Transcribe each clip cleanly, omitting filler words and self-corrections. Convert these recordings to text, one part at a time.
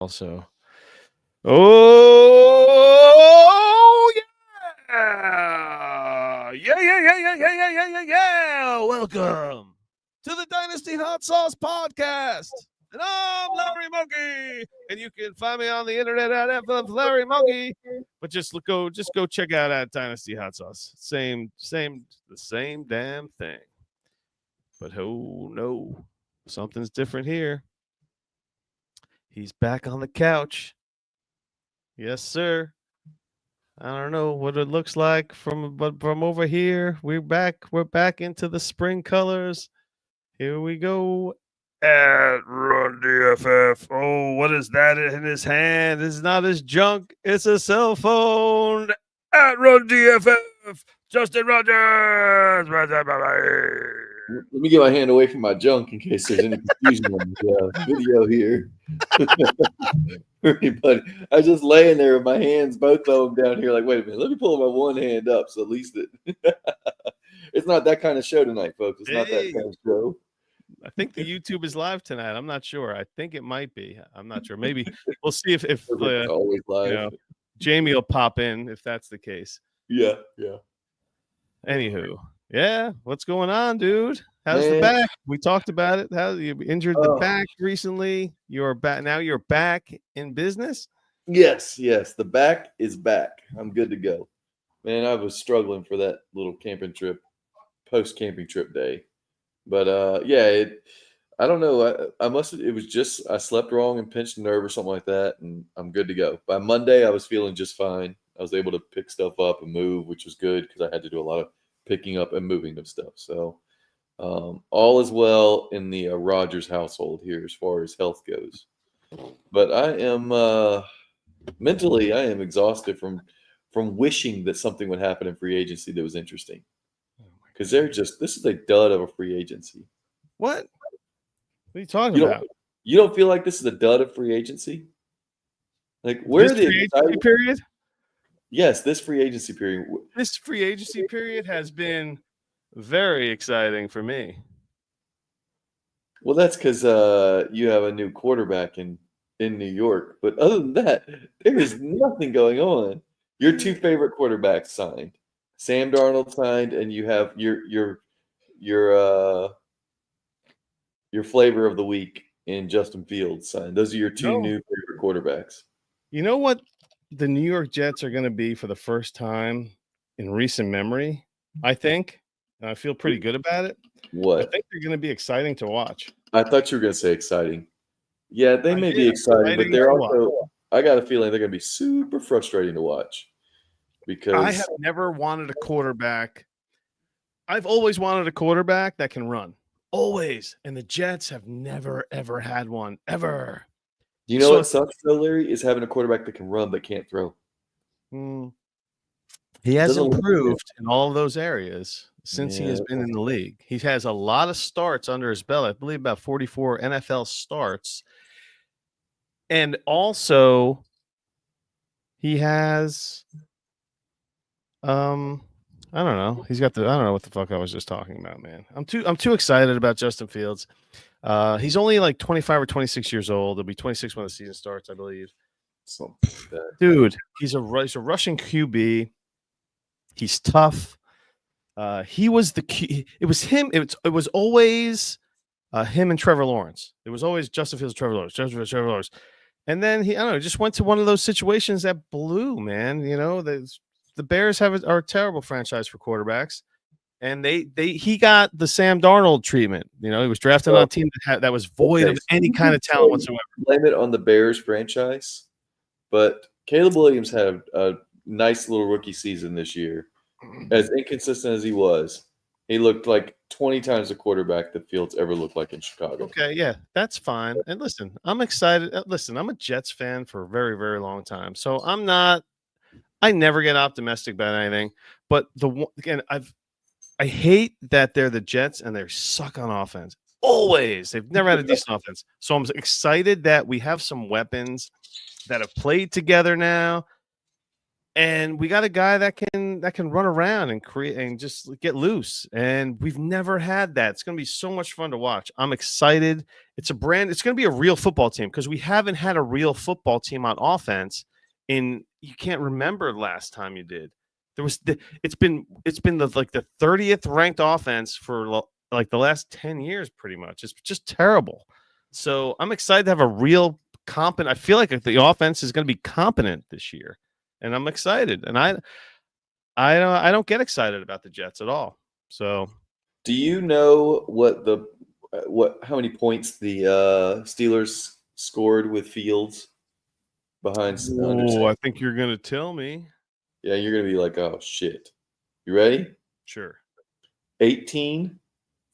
Also, oh yeah. Welcome to the Dynasty Hot Sauce Podcast. And I'm Larry Monkey. And you can find me on the internet at Larry Monkey. But just go check out at Dynasty Hot Sauce. The same damn thing. But oh no, something's different here. He's back on the couch. Yes, sir. I don't know what it looks like from over here. We're back into the spring colors. Here we go. At Run DFF. Oh, what is that in his hand? It's not his junk. It's a cell phone. At Run DFF. Justin Rogers. Let me get my hand away from my junk in case there's any confusion on the video here. Everybody, I was just laying there with my hands, both of them down here, like, wait a minute, let me pull my one hand up so at least it's not that kind of show tonight, folks. It's not that kind of show. I think the YouTube is live tonight. I'm not sure. I think it might be. I'm not sure. Maybe we'll see if always live. Jamie will pop in if that's the case. Yeah. Anywho, yeah, what's going on, dude? How's the back? We talked about it. How you injured the back recently? You're back now. You're back in business. Yes. The back is back. I'm good to go. Man, I was struggling for that little camping trip, post-camping trip day. But I don't know. I slept wrong and pinched a nerve or something like that, and I'm good to go. By Monday, I was feeling just fine. I was able to pick stuff up and move, which was good because I had to do a lot of picking up and moving of stuff. So all is well in the Rogers household here as far as health goes. But I am mentally, I am exhausted from wishing that something would happen in free agency that was interesting. Because this is a dud of a free agency. What are you talking about? You don't feel like this is a dud of free agency? Like, where this free agency period? Yes, this free agency period. This free agency period has been very exciting for me. Well, that's because you have a new quarterback in New York. But other than that, there is nothing going on. Your two favorite quarterbacks signed. Sam Darnold signed, and you have your flavor of the week in Justin Fields signed. Those are your two new favorite quarterbacks. You know what the New York Jets are going to be for the first time in recent memory, I think, and I feel pretty good about it. What? I think they're going to be exciting to watch. I thought you were going to say exciting. Yeah, they may be exciting, but they're also – I got a feeling they're going to be super frustrating to watch. Because I have never wanted a quarterback. I've always wanted a quarterback that can run. Always. And the Jets have never, ever had one. Ever. You know what sucks, though, Larry, is having a quarterback that can run but can't throw. He has improved in all of those areas since he has been in the league. He has a lot of starts under his belt. I believe about 44 NFL starts. And also, he has... I don't know. He's got I don't know what the fuck I was just talking about, man. I'm too excited about Justin Fields. He's only like 25 or 26 years old. He'll be 26 when the season starts, I believe. Dude, he's a Russian QB. He's tough. He was it was him. It was always him and Trevor Lawrence. It was always Justin Fields, Trevor Lawrence. And then I don't know, just went to one of those situations that blew, man. You know, the Bears are a terrible franchise for quarterbacks, and he got the Sam Darnold treatment. You know, he was drafted on a team that was void of any kind of talent whatsoever. Blame it on the Bears franchise, but Caleb Williams had a nice little rookie season this year. As inconsistent as he was, he looked like 20 times the quarterback that Fields ever looked like in Chicago. Okay, yeah, that's fine. And listen, I'm excited. Listen, I'm a Jets fan for a very, very long time, so I never get optimistic about anything, but I hate that they're the Jets and they suck on offense. Always. They've never had a decent offense. So I'm excited that we have some weapons that have played together now. And we got a guy that can run around and create and just get loose. And we've never had that. It's going to be so much fun to watch. I'm excited. It's going to be a real football team because we haven't had a real football team on offense you can't remember last time you did. It's been the 30th ranked offense for like the last 10 years pretty much. It's just terrible. So I'm excited to have a real competent. I feel like the offense is going to be competent this year. And I'm excited, and I don't get excited about the Jets at all. So, do you know how many points the Steelers scored with Fields behind? Oh, I think you're gonna tell me. Yeah, you're gonna be like, oh shit. You ready? Sure. 18,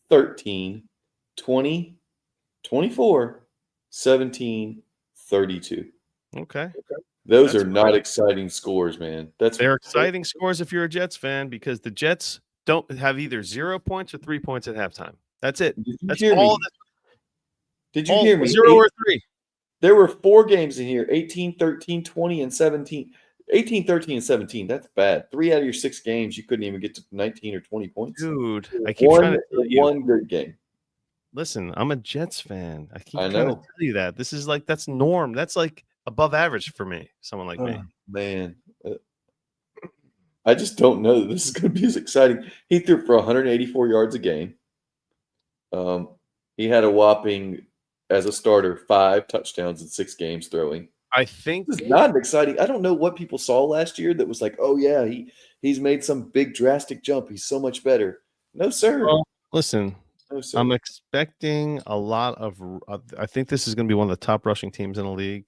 13, 20, 24, 17, 32. Okay. Those are not exciting scores, man. They're exciting scores if you're a Jets fan because the Jets don't have either 0 points or 3 points at halftime. That's it. That's all. Did you hear me? 0 or 3. There were 4 games in here: 18, 13, 20, and 17. 18, 13, and 17. That's bad. 3 out of your 6 games, you couldn't even get to 19 or 20 points. Dude, I keep trying to tell you. One good game. Listen, I'm a Jets fan. I keep trying to tell you that. This is that's norm. That's like above average for me, someone like me. Man, I just don't know that this is going to be as exciting. He threw for 184 yards a game. He had a whopping, as a starter, 5 touchdowns in 6 games throwing. I think this is not exciting. I don't know what people saw last year that was like, oh yeah, he's made some big drastic jump. He's so much better. No, sir. Well, listen. I'm expecting a lot of. I think this is going to be one of the top rushing teams in the league.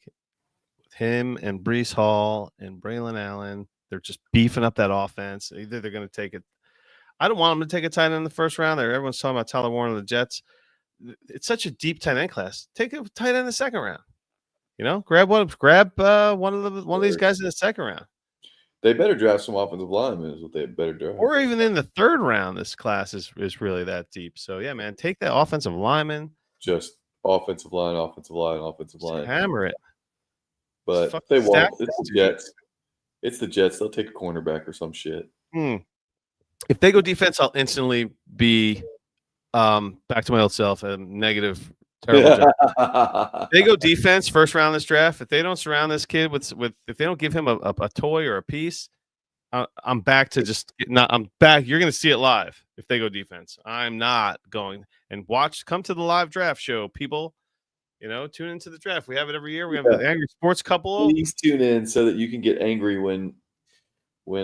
With him and Breece Hall and Braylon Allen, they're just beefing up that offense. Either they're going to take it. I don't want them to take a tight end in the first round. There, everyone's talking about Tyler Warren of the Jets. It's such a deep tight end class. Take a tight end in the second round. You know, grab one of these guys in the second round. They better draft some offensive linemen is what they better draft. Or even in the third round, this class is really that deep. So, yeah, man, take that offensive lineman. Just offensive line. Hammer it. But they won't. It's the Jets. It's the Jets. They'll take a cornerback or some shit. If they go defense, I'll instantly be back to my old self, a negative, terrible job. They go defense first round of this draft. If they don't surround this kid with if they don't give him a toy or a piece, I'm back to just not. I'm back. You're going to see it live if they go defense. I'm not going and come to the live draft show, people. You know, tune into the draft. We have it every year. We have the Angry Sports Couple. Please tune in so that you can get angry when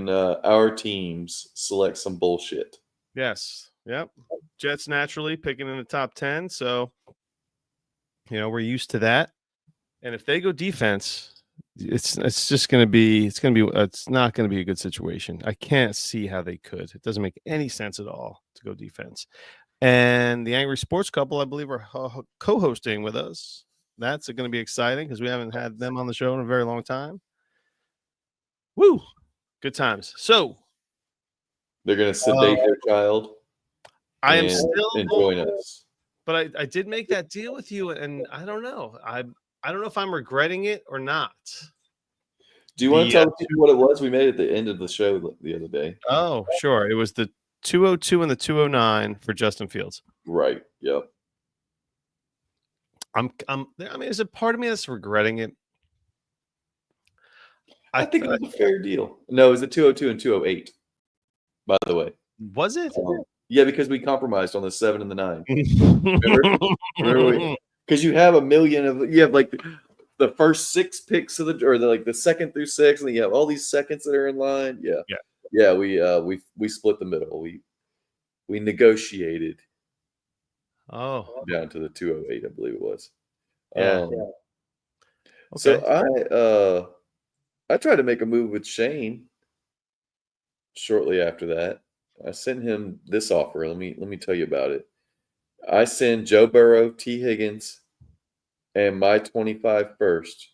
our teams select some bullshit. Yes. Yep. Jets naturally picking in the top 10. So, you know, we're used to that. And if they go defense, it's not going to be a good situation. I can't see how they could. It doesn't make any sense at all to go defense. And the Angry Sports Couple, I believe, are co-hosting with us. That's going to be exciting because we haven't had them on the show in a very long time. Woo! Good times. So they're going to sedate their child. I am still join us. But I did make that deal with you, and I don't know. I don't know if I'm regretting it or not. Do you want to tell people what it was we made at the end of the show the other day? Oh, sure. It was the 202 and the 209 for Justin Fields. Right. Yep. I mean, is a part of me that's regretting it? I think it was a fair deal. No, it was the 202 and 208. By the way. Was it? Yeah, because we compromised on the 7 and the 9. Remember? Because you have like the first 6 picks of the second through 6, and then you have all these seconds that are in line. Yeah. We split the middle. We negotiated. Down to the 208, I believe it was. Yeah. Okay. So I tried to make a move with Shane shortly after that. I sent him this offer. Let me tell you about it. I send Joe Burrow, T. Higgins, and my 25 first,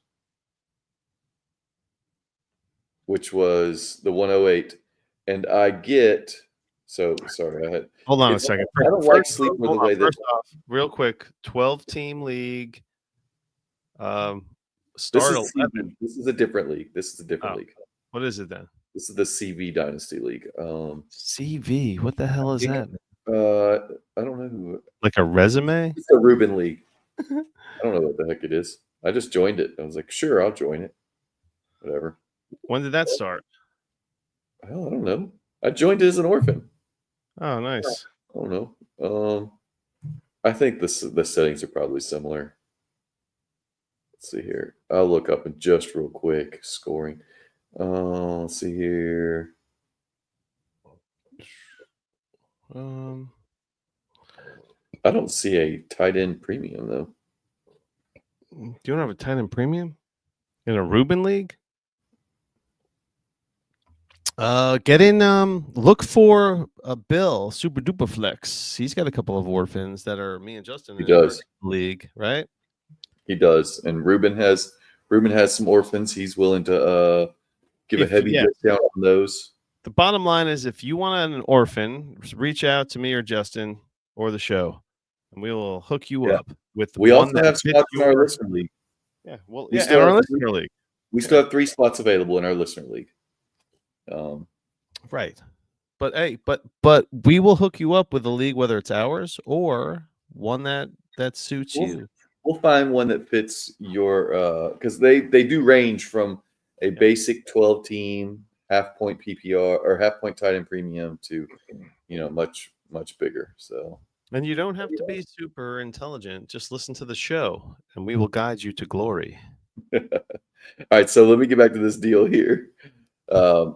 which was the 108, and I get. So sorry, hold on a second. I don't like sleeping with the way that. First off, real quick, 12-team league. Start 11. This is a different league. This is a different league. What is it then? This is the CV Dynasty League. CV. What the hell is that? I don't know who. Like a resume? It's a Ruben League. I don't know what the heck it is. I just joined it. I was like, sure, I'll join it. Whatever. When did that start? Hell, I don't know. I joined it as an orphan. Oh, nice. I don't know. I think the settings are probably similar. Let's see here. I'll look up in just real quick scoring. Let's see here. I don't see a tight end premium though. You don't have a tight end premium in a Ruben League? Get in. Look for a Bill Super Duper Flex. He's got a couple of orphans that are me and Justin. He does league, right? He does, and Ruben has some orphans. He's willing to give a heavy discount on those. The bottom line is, if you want an orphan, reach out to me or Justin or the show, and we will hook you up with. We also have spots in our listener league. Yeah, well, in our listener league, we still have 3 spots available in our listener league. Right, but hey, but we will hook you up with a league, whether it's ours or one that suits you. We'll find one that fits your because they do range from a basic 12 team half point PPR or half point tight end premium to much bigger. So, and you don't have to be super intelligent. Just listen to the show, and we will guide you to glory. All right, so let me get back to this deal here.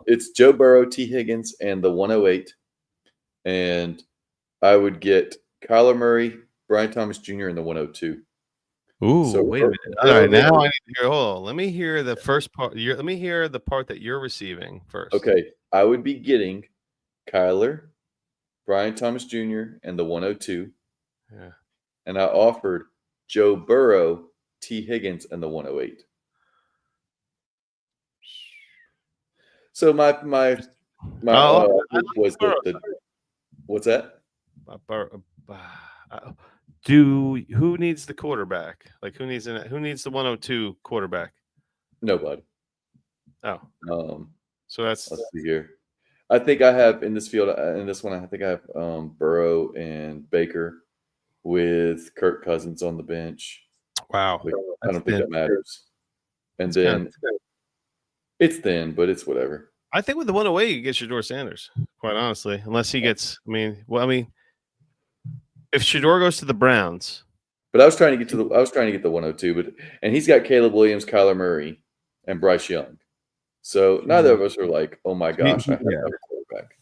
It's Joe Burrow, T. Higgins, and the 108. And I would get Kyler Murray, Brian Thomas Jr., and the 102. Ooh, so wait a minute. All right, now I need to hear. Hold on. Let me hear the first part. Let me hear the part that you're receiving first. Okay. I would be getting Kyler, Brian Thomas Jr., and the 102. Yeah. And I offered Joe Burrow, T. Higgins, and the 108. So my was the what's that? Who needs the quarterback? Like who needs the 102 quarterback? Nobody. Oh. So that's. Let's see here. I think I have in this field in this one. I think I have Burrow and Baker with Kirk Cousins on the bench. Wow. I don't think that matters. And then. It's thin, but it's whatever. I think with the 108, you get Shedeur Sanders, quite honestly. Unless he gets, if Shedeur goes to the Browns. But I was trying to get the 102, and he's got Caleb Williams, Kyler Murray, and Bryce Young. So neither of us are like, oh my gosh, I have to have a quarterback.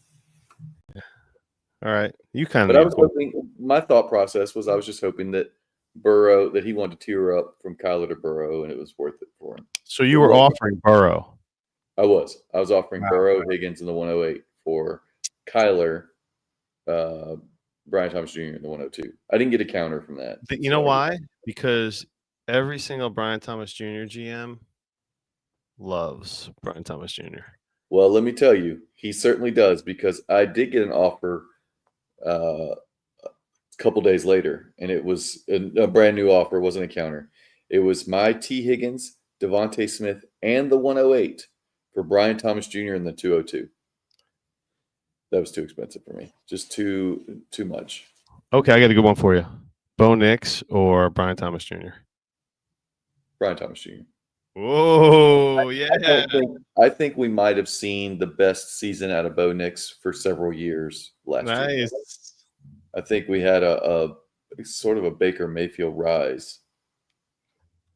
All right. You kind of. But I was hoping, my thought process was I was just hoping that Burrow, that he wanted to tear up from Kyler to Burrow, and it was worth it for him. So you were offering Burrow. I was offering Burrow, Higgins, and the 108 for Kyler, Brian Thomas Jr. and the 102. I didn't get a counter from that. You know why? Because every single Brian Thomas Jr. GM loves Brian Thomas Jr. Well, let me tell you, he certainly does, because I did get an offer a couple days later, and it was a brand new offer. It wasn't a counter. It was my T. Higgins, Devontae Smith, and the 108 for Brian Thomas Jr. and the 202. That was too expensive for me. Just too much. Okay, I got a good one for you. Bo Nix or Brian Thomas Jr.? Brian Thomas Jr. Oh, yeah. I think we might have seen the best season out of Bo Nix for several years last year. I think we had a sort of a Baker Mayfield rise,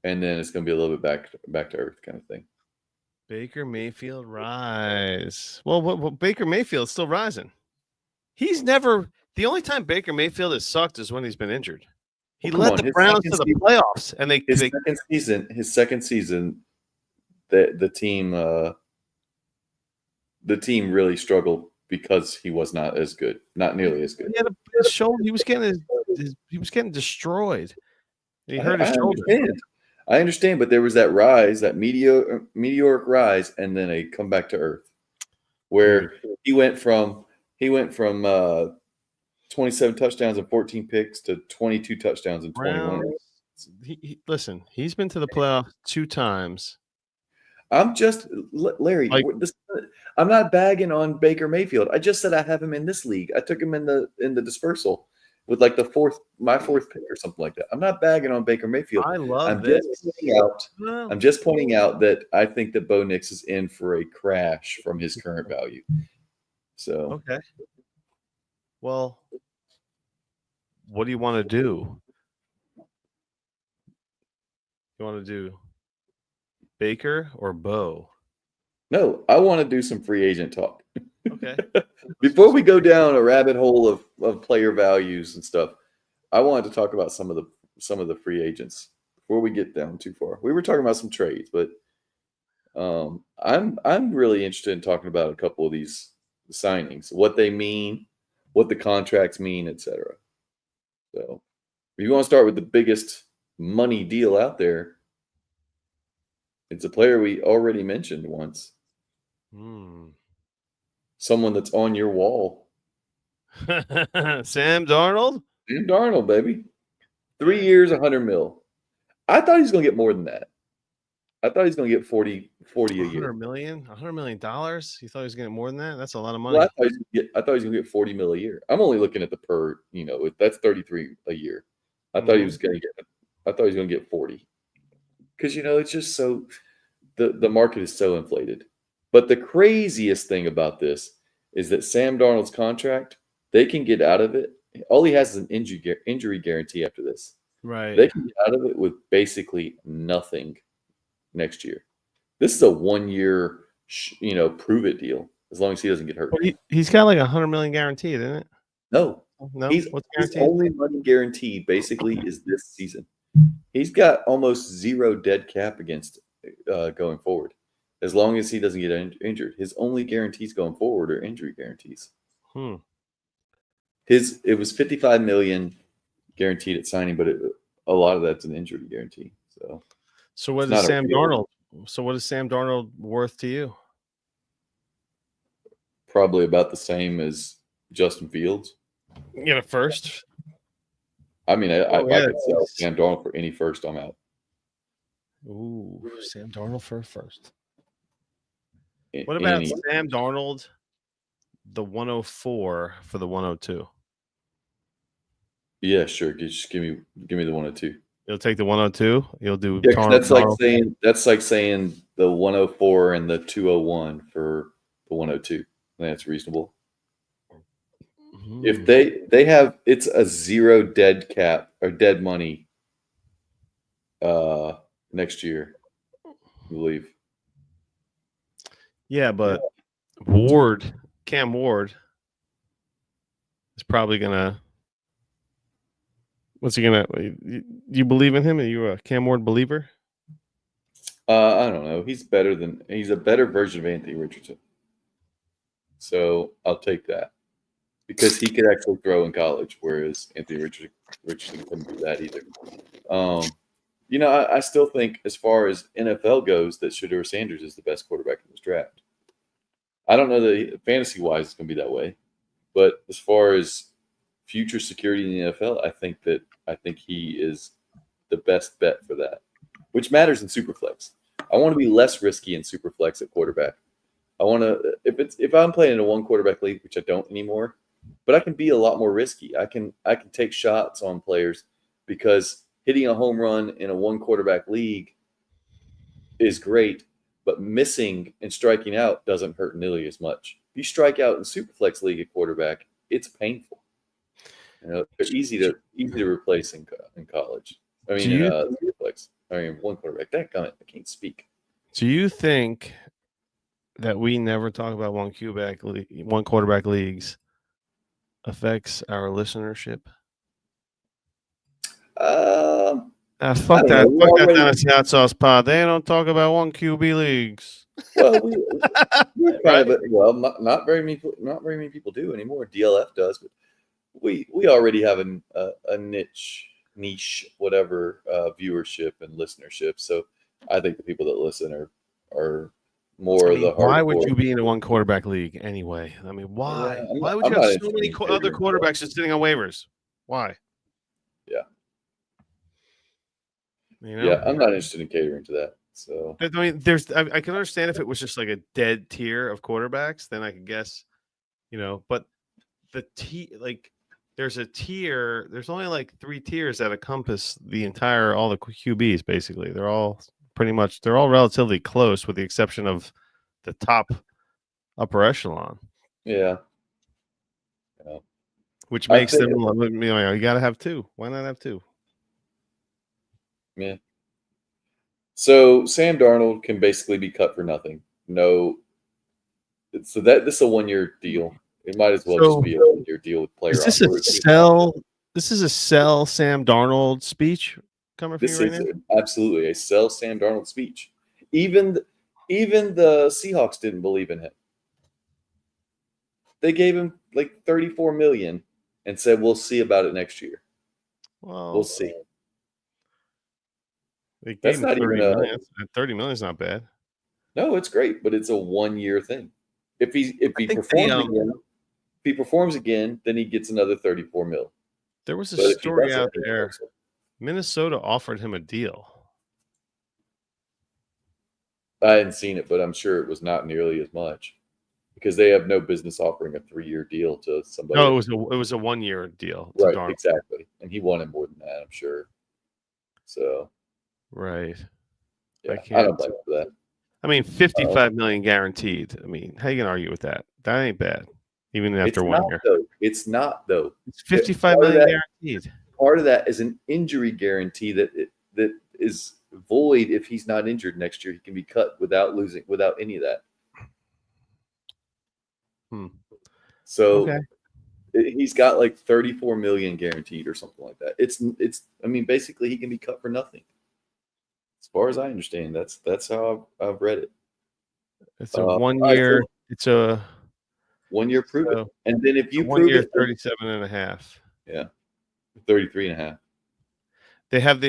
and then it's going to be a little bit back to earth kind of thing. Baker Mayfield rise. Well, Baker Mayfield's still rising. He's never – the only time Baker Mayfield has sucked is when he's been injured. He led the Browns to the playoffs, and his second season, the team really struggled because he was not as good, not nearly as good. He had his shoulder. He was getting destroyed. He hurt his shoulder. I understand, but there was that rise, that meteoric rise, and then a comeback to earth, where he went from 27 touchdowns and 14 picks to 22 touchdowns and 21. Listen, he's been to the playoffs 2 times. I'm just Larry. Like- I'm not bagging on Baker Mayfield. I just said I have him in this league. I took him in the dispersal with like my fourth pick or something like that. I'm not bagging on Baker Mayfield. I love I'm this. just pointing out that I think that Bo Nix is in for a crash from his current value. So Okay. Well, what do you want to do? You want to do Baker or Bo? no, I want to do some free agent talk. Okay. Before we go down a rabbit hole of player values and stuff, I wanted to talk about some of the free agents before we get down too far. We were talking about some trades, but I'm really interested in talking about a couple of these signings, what they mean, what the contracts mean, etc. So, if you want to start with the biggest money deal out there, it's a player we already mentioned once. Someone that's on your wall. Sam Darnold? Sam Darnold, baby. 3 years, $100 million. I thought he was going to get more than that. I thought he was going to get 40 a year. $100 million? $100 million? You thought he was getting more than that? That's a lot of money. Well, I thought he was going to get 40 mil a year. I'm only looking at the per, that's 33 a year. I thought he was going to get 40. Because it's just so the market is so inflated. But the craziest thing about this is that Sam Darnold's contract, they can get out of it. All he has is an injury guarantee after this. Right. They can get out of it with basically nothing next year. This is a 1 year, prove it deal. As long as he doesn't get hurt. He's got like $100 million guaranteed, isn't it? No. His only money guarantee basically is this season. He's got almost zero dead cap against going forward. As long as he doesn't get injured, his only guarantees going forward are injury guarantees. It was $55 million guaranteed at signing, but a lot of that's an injury guarantee. So what is Sam Darnold? So what is Sam Darnold worth to you? Probably about the same as Justin Fields. You get a first. I mean, I could sell Sam Darnold for any first. I'm out. Ooh, Sam Darnold for a first. What about Sam Darnold, the 104 for the 102? Yeah, sure. Just give me the 102. You'll take the 102. You'll do. Yeah, that's like saying the 104 and the 201 for the 102. That's reasonable. If they have, it's a zero dead cap or dead money next year, I believe. Yeah, but Cam Ward is probably gonna. What's he gonna? You believe in him? Are you a Cam Ward believer? I don't know. He's a better version of Anthony Richardson. So I'll take that because he could actually throw in college, whereas Anthony Richardson couldn't do that either. I still think as far as NFL goes, that Shedeur Sanders is the best quarterback in this draft. I don't know that fantasy-wise it's going to be that way, but as far as future security in the NFL, I think he is the best bet for that, which matters in Superflex. I want to be less risky in Superflex at quarterback. I want to if I'm playing in a one quarterback league, which I don't anymore, but I can be a lot more risky. I can take shots on players because hitting a home run in a one quarterback league is great, but missing and striking out doesn't hurt nearly as much. If you strike out in Superflex league at quarterback, it's painful. They're easy to replace in college. I mean, Superflex. I mean, one quarterback. I can't speak. Do you think that we never talk about one quarterback leagues affects our listenership? Fuck that Dynasty Hot Sauce Pod. They don't talk about one QB leagues. Well, we're kind of not very many people do anymore. DLF does, but we already have a niche whatever viewership and listenership. So I think the people that listen are more of the hardcore. Why would you be in a one quarterback league anyway? I mean, why? Why would you have so many other quarterbacks just sitting on waivers? Why? Yeah. Yeah, I'm not interested in catering to that. So I mean, I can understand if it was just like a dead tier of quarterbacks, then I could guess, but there's a tier, there's only like 3 tiers that encompass all the QBs basically. They're all relatively close with the exception of the top upper echelon. yeah. Which makes them, you got to have 2. Why not have 2? Yeah. So Sam Darnold can basically be cut for nothing. No. So this is a 1-year deal. It might as well just be a 1-year deal with player. Is this a sell? This is a sell Sam Darnold speech coming from you right now? This is absolutely a sell Sam Darnold speech. Even the Seahawks didn't believe in him. They gave him like $34 million and said, "We'll see about it next year." Well, we'll see. That's not even $30 million is not bad. No, it's great, but it's a 1-year thing. If he performs again, then he gets another $34 million. There was a story out there. Minnesota offered him a deal. I hadn't seen it, but I'm sure it was not nearly as much because they have no business offering a 3-year deal to somebody. No, it was a 1-year deal. Right, exactly. And he wanted more than that, I'm sure. So, right. Yeah, I don't like that. I mean, $55 million guaranteed. I mean, how you gonna argue with that? That ain't bad, even after 1 year. It's not though. It's $55 million guaranteed. Part of that is an injury guarantee that is void if he's not injured next year. He can be cut without any of that. So he's got like $34 million guaranteed or something like that. It's. I mean, basically, he can be cut for nothing. As far as I understand, that's how I've read it. It's a 1 year. It's a 1 year prove it, and then if you 1 year, 37.5. Yeah, 33.5. They have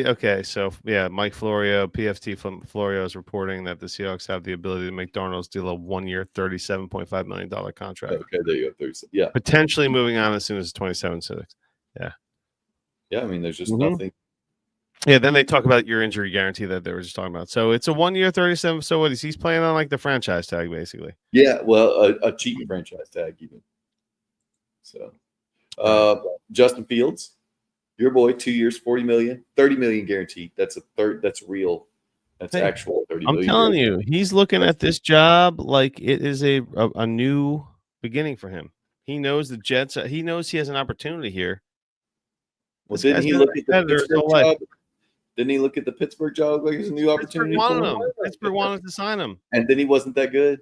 Mike Florio, PFT from Florio is reporting that the Seahawks have the ability to make Darnold's deal a 1 year, $37.5 million contract. Okay, there you go. 37. Yeah, potentially moving on as soon as 27-6. Yeah. Yeah, I mean, there's just nothing. Yeah, then they talk about your injury guarantee that they were just talking about. So it's a 1 year, 37. So what is he's playing on like the franchise tag, basically? Yeah, well, a cheating franchise tag even. So, Justin Fields, your boy, 2 years, $40 million, $30 million guaranteed. That's real. That's actual $30 million. I'm telling you, he's looking at this job like it is a new beginning for him. He knows the Jets. He knows he has an opportunity here. Well, didn't he look at the Pittsburgh job? Didn't he look at the Pittsburgh job like it's a new opportunity? Pittsburgh wanted to sign him, and then he wasn't that good.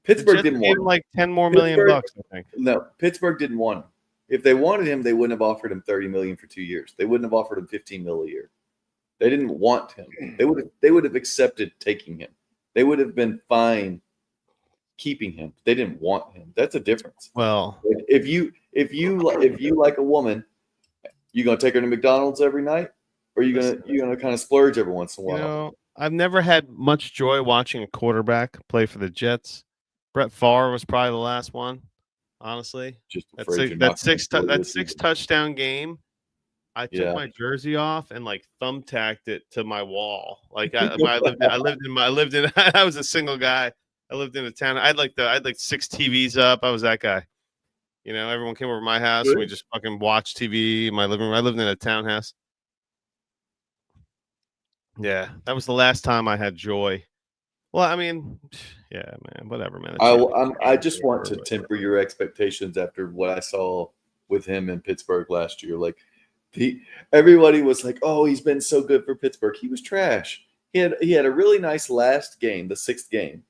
Pittsburgh didn't want him. Like $10 more million bucks, I think. No, Pittsburgh didn't want him. If they wanted him, they wouldn't have offered him $30 million for 2 years. They wouldn't have offered him $15 million a year. They didn't want him. They would have accepted taking him. They would have been fine keeping him. They didn't want him. That's a difference. Well, if you like a woman, you gonna take her to McDonald's every night, or you gonna kind of splurge every once in a while? I've never had much joy watching a quarterback play for the Jets. Brett Favre was probably the last one, honestly. Just that six touchdown game. I took my jersey off and like thumbtacked it to my wall. Like I was a single guy. I lived in a town. I had like 6 TVs up. I was that guy. Everyone came over to my house and we just fucking watched TV in my living room. I lived in a townhouse. Yeah, that was the last time I had joy. Well, I mean, yeah, man, whatever, man. I just want to temper your expectations after what I saw with him in Pittsburgh last year. Like, everybody was like, "Oh, he's been so good for Pittsburgh." He was trash. He had a really nice last game, the 6th game,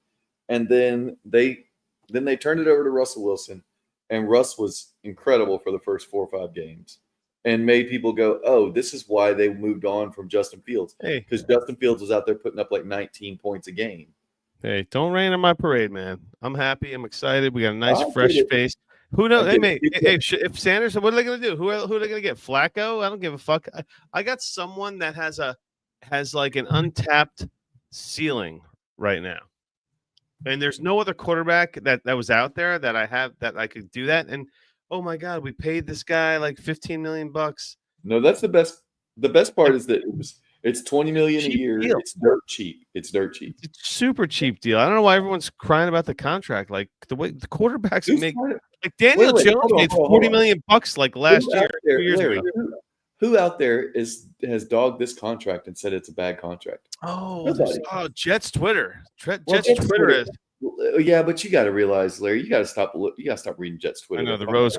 and then they turned it over to Russell Wilson, and Russ was incredible for the first 4 or 5 games. And made people go, "Oh, this is why they moved on from Justin Fields." Because Justin Fields was out there putting up like 19 points a game. Hey, don't rain on my parade, man. I'm happy. I'm excited. We got a nice, fresh face. Who knows? If Sanders, what are they going to do? Who are they going to get? Flacco? I don't give a fuck. I got someone that has like an untapped ceiling right now. And there's no other quarterback that was out there that I could do that. And oh my God, we paid this guy like $15 million. No, that's the best. The best part is that It's $20 million a Cheap year. deal. It's dirt cheap. It's dirt cheap. It's a super cheap deal. I don't know why everyone's crying about the contract. Like the way the quarterbacks Who's make, trying to- like Daniel wait, Jones hold on, made hold on, 40 hold on. million bucks like last Who year, out there, 2 years Larry, ago. who out there has dogged this contract and said it's a bad contract? Oh, Nobody. Jets Twitter. Well, Jets Jets Twitter Twitter. is. Yeah, but you got to realize, Larry, you got to stop reading Jets Twitter. I know They're the rose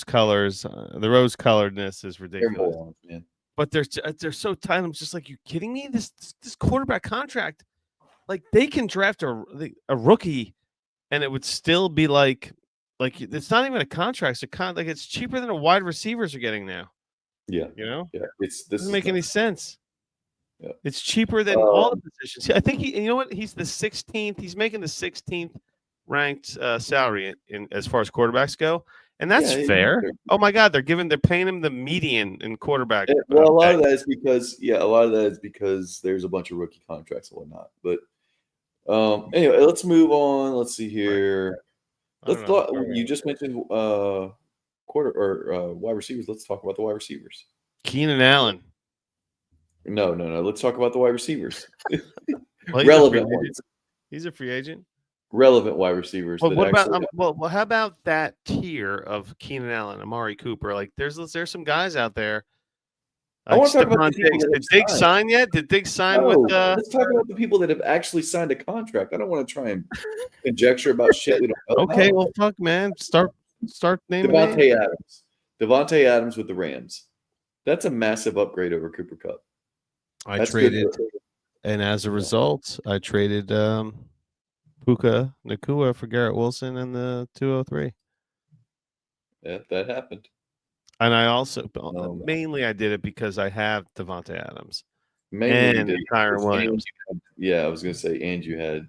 colors, the rose coloredness is They're ridiculous. morons, man. But they're so tight. I'm just like, you kidding me? This quarterback contract, like they can draft a rookie, and it would still be like it's not even a contract. It's like it's cheaper than a wide receivers are getting now. Yeah, Yeah, this doesn't make any sense. Yeah. It's cheaper than all the positions. I think you know what? He's the 16th. He's making the 16th ranked salary in as far as quarterbacks go, and that's fair. Oh my God, they're paying him the median in quarterback. Well, a lot of that is because there's a bunch of rookie contracts and whatnot. But anyway, let's move on. Let's see here. You just mentioned wide receivers. Let's talk about the wide receivers. Keenan Allen. No. Let's talk about the wide receivers. Well, Relevant ones. He's a free agent. Relevant wide receivers. Well, what about how about that tier of Keenan Allen, Amari Cooper? Like, there's some guys out there. Like I want to talk about Diggs. Did Diggs sign yet? Did Diggs sign with? Let's talk about the people that have actually signed a contract. I don't want to try and conjecture about shit we don't know. Okay, well, fuck, man. Start naming Devontae Adams with the Rams. That's a massive upgrade over Cooper Kupp. I traded, and as a result, I traded Puka Nacua for Garrett Wilson in the 203. Yeah, that happened. And I also mainly I did it because I have Devontae Adams and Kyren Williams. I was going to say, and you had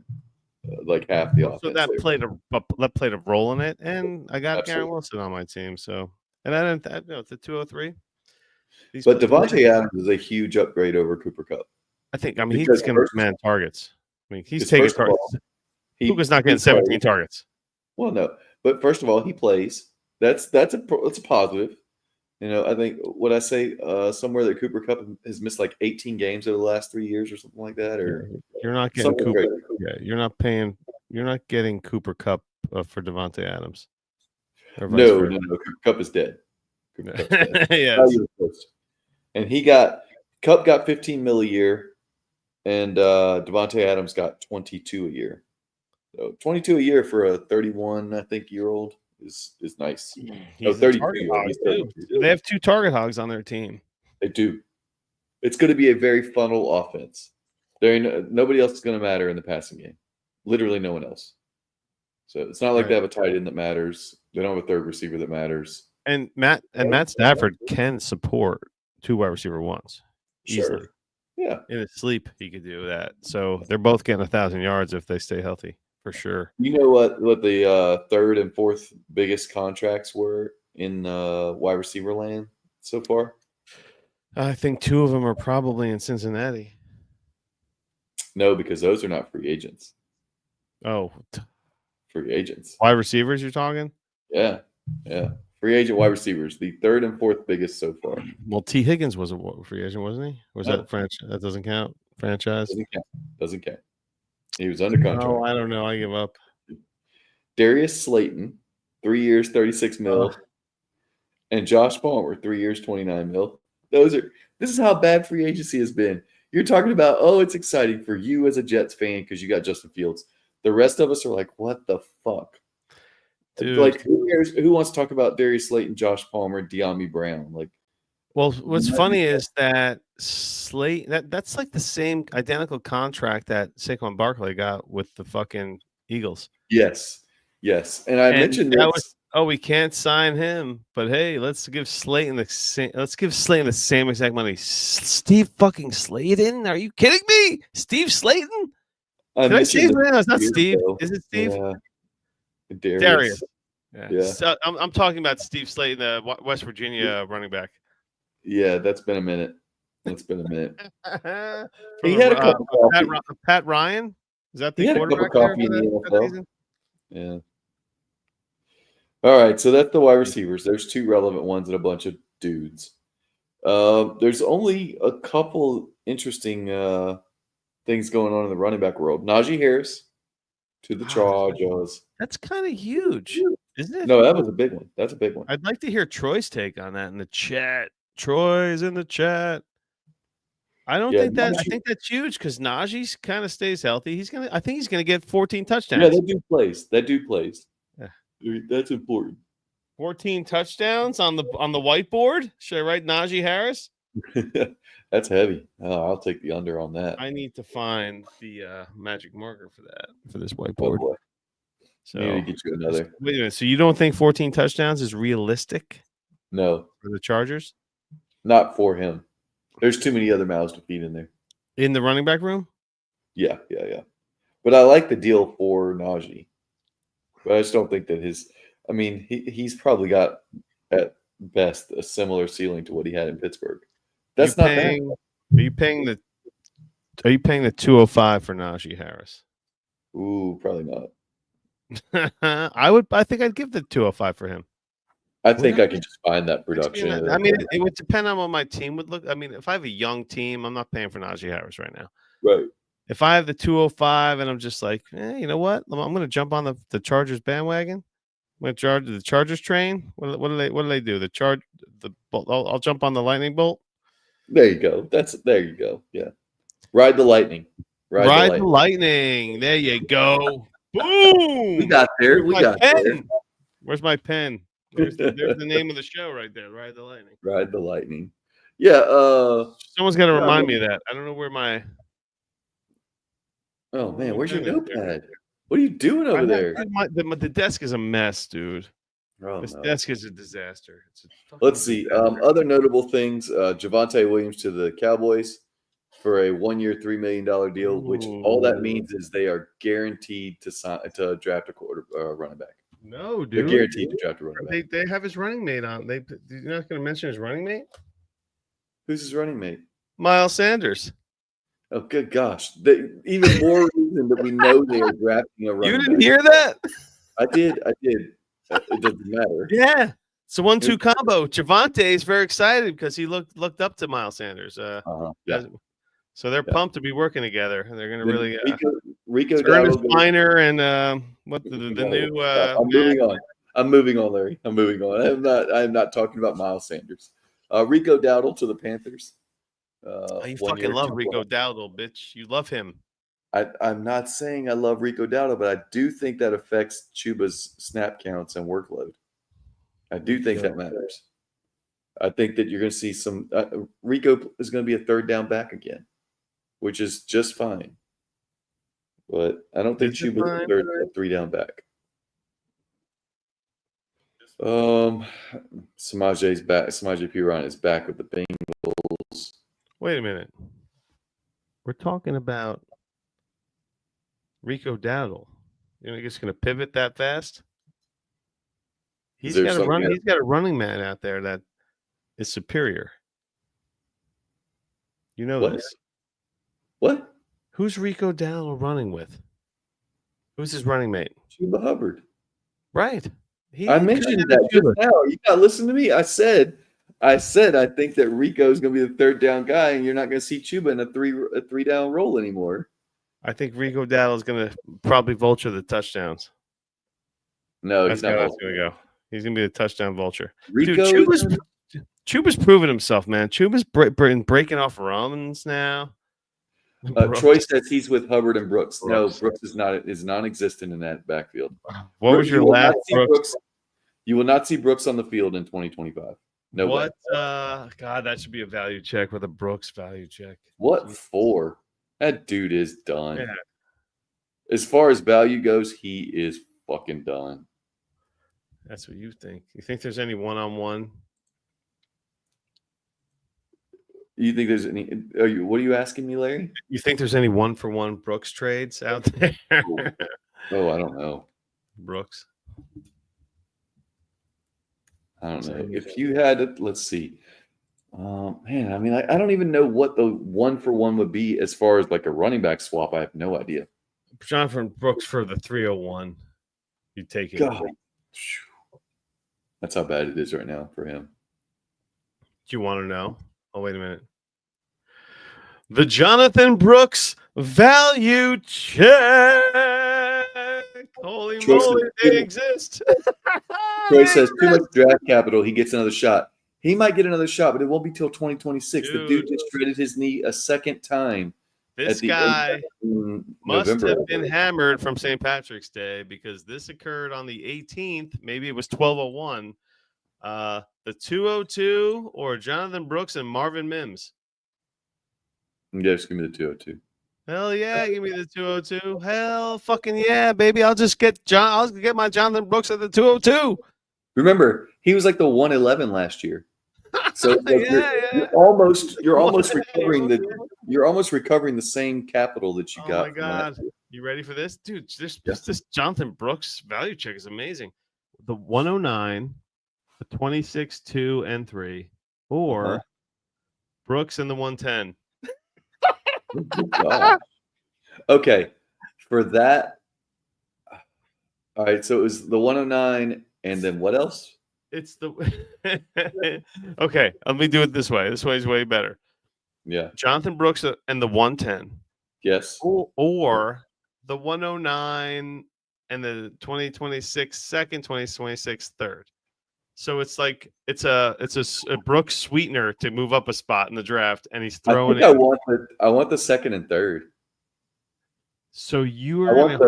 like half the offense. So that played a role in it, and I got Garrett Wilson on my team. So, and I didn't the 203. But Devontae Adams is a huge upgrade over Cooper Kupp. I think. I mean, he's going to command targets. I mean, he's taking targets. Puka's not getting 17 targets. Well, no, but first of all, he plays. That's a positive. You know, I think what I say somewhere that Cooper Kupp has missed like 18 games over the last 3 years or something like that. Or you're not getting Cooper. Yeah, you're not getting Cooper Kupp for Devontae Adams. No. Cooper Kupp is dead. Yeah. And Kupp got 15 mil a year, and Devontae Adams got 22 a year. So 22 a year for a 31, I think, year old is nice. He's 32. They have 2 target hogs on their team. They do. It's going to be a very funnel offense. Nobody else is going to matter in the passing game. Literally no one else. So it's not like they have a tight end that matters. They don't have a third receiver that matters. And Matt Stafford can support 2 wide receiver ones easily. Sure. Yeah. In his sleep, he could do that. So they're both getting 1,000 yards if they stay healthy, for sure. You know what the third and fourth biggest contracts were in wide receiver land so far? I think 2 of them are probably in Cincinnati. No, because those are not free agents. Oh. Free agents. Wide receivers you're talking? Yeah. Free agent wide receivers, the third and fourth biggest so far. Well, T. Higgins was a free agent, wasn't he? Was that franchise? That doesn't count. Franchise doesn't count. He was under contract. Oh, I don't know. I give up. Darius Slayton, 3 years, 36 mil, and Josh Palmer, 3 years, 29 mil. This is how bad free agency has been. You're talking about, it's exciting for you as a Jets fan because you got Justin Fields. The rest of us are like, what the fuck? Dude. Like, who wants to talk about Darius Slayton, Josh Palmer, De'Ami Brown? Like, well, what's funny is that that's like the same identical contract that Saquon Barkley got with the fucking Eagles. Yes. And I mentioned this. We can't sign him, but hey, let's give Slayton the same exact money. Steve fucking Slayton? Are you kidding me? Steve Slayton? Did I say his name? It's not Steve. Is it Steve? Yeah. Darius. Yeah. So I'm talking about Steve Slayton, the West Virginia running back. Yeah, that's been a minute. He had a cup of coffee. Pat Ryan? Is that the quarterback? He had a cup of coffee in the NFL. Yeah. All right, so that's the wide receivers. There's 2 relevant ones and a bunch of dudes. There's only a couple interesting things going on in the running back world. Najee Harris to the Chargers. That's kind of huge, isn't it? No, that was a big one. That's a big one. I'd like to hear Troy's take on that in the chat. Troy's in the chat. I don't think that. I think that's huge because Najee kind of stays healthy. I think he's gonna get 14 touchdowns. Yeah, that dude plays. Yeah. That's important. 14 touchdowns on the whiteboard. Should I write Najee Harris? That's heavy. Oh, I'll take the under on that. I need to find the magic marker for this whiteboard. Oh boy. So need to get you another. Wait a minute. So you don't think 14 touchdowns is realistic? No, for the Chargers. Not for him. There's too many other mouths to feed in there. In the running back room? Yeah. But I like the deal for Najee. But I just don't think that he's probably got at best a similar ceiling to what he had in Pittsburgh. That's not bad. Are you paying the 205 for Najee Harris? Ooh, probably not. I think I'd give the 205 for him. I think I could just find that production. I mean, it would depend on what my team would look. I mean, if I have a young team, I'm not paying for Najee Harris right now. Right. If I have the 205 and I'm just like, you know what? I'm going to jump on the Chargers bandwagon. I'm going to charge the Chargers train. What do they do? I'll jump on the lightning bolt. There you go. There you go. Yeah. Ride the lightning. Ride the lightning. There you go. Boom. We got there. Where's my pen? There's the name of the show right there. Ride the lightning. Ride the lightning. Yeah. Someone's got to remind me of that. I don't know where my. Oh man, where's your notepad? What are you doing over there? The desk is a mess, dude. Oh, this desk is a disaster. Let's see. Other notable things: Javonte Williams to the Cowboys for a 1-year, $3 million deal. Which all that means is they are guaranteed to draft a running back. No, dude. They're guaranteed to draft a running back. They have his running mate on. You're not going to mention his running mate? Who's his running mate? Miles Sanders. Oh, good gosh. Even more reason that we know they are drafting a running back. You didn't hear that? I did. It doesn't matter. Yeah. It's a 1-2 combo. Javonte is very excited because he looked up to Miles Sanders. Yeah. So they're pumped to be working together. And they're going to really Rico Ernest Miner and what the new I'm moving on, Larry. I'm moving on. I'm not talking about Miles Sanders. Rico Dowdle to the Panthers. You fucking love Rico Dowdle, bitch. You love him. I'm not saying I love Rico Dowdle, but I do think that affects Chuba's snap counts and workload. I do think that matters. I think that you're going to see some Rico is going to be a third down back again, which is just fine. But I don't think Chuba's a 3-down back. Samaje's back. Samaje Perine is back with the Bengals. Wait a minute. We're talking about Rico Dowdle. You're just going to pivot that fast? He's got a running man out there that is superior. You know this. What? Who's Rico Dowdle running with? Who's his running mate? Chuba Hubbard. Right. I mentioned that just now. You got to listen to me. I said I think that Rico is going to be the third down guy, and you're not going to see Chuba in a three down role anymore. I think Rico Dowdle is going to probably vulture the touchdowns. No, that's he's not. That's going to go. He's going to be the touchdown vulture. Rico, dude, Chuba's proven himself, man. Chuba's breaking off runs now. Troy says he's with Hubbard and Brooks. No, Brooks is non-existent in that backfield. What was your last Brooks? You will not see Brooks on the field in 2025. No. What? God, that should be a value check with a Brooks value check. What for? That dude is done. Yeah. As far as value goes, he is fucking done. That's what you think. You think there's any one-on-one? You think there's any? What are you asking me, Larry? You think there's any one-for-one Brooks trades out there? Oh, I don't know. Brooks. I don't know. If you had it, let's see. Man, I mean, I don't even know what the one-for-one would be as far as like a running back swap. I have no idea. Jonathan Brooks for the 301. You take it. God. That's how bad it is right now for him. Do you want to know? Oh, wait a minute. the Jonathan Brooks value check. Holy Troy moly, says- they exist. Troy says too much draft capital. He gets another shot. He might get another shot, but it won't be till 2026. The dude just shredded his knee a second time. This at the guy must November. have been hammered from St. Patrick's Day because this occurred on the 18th. Maybe it was 12:01. The 202 or Jonathan Brooks and Marvin Mims. Yes, give me the 202. Hell yeah, give me the 202. Hell fucking yeah, baby. I'll get my Jonathan Brooks at the 202. Remember, he was like the 111 last year. So like Yeah. you're almost recovering the same capital that you got. Oh my god. You ready for this? Dude, this Jonathan Brooks value check is amazing. The 109, the 26, 2, and 3, or Brooks and the 110. Okay, for that. All right, so it was the 109, and then what else? It's the okay. Let me do it this way. This way is way better. Yeah. Jonathan Brooks and the 110. Yes. Or the 109 and the 2026 second, 2026 third. So it's like it's a Brooks sweetener to move up a spot in the draft, and he's throwing it. I want the second and third. So you are. I want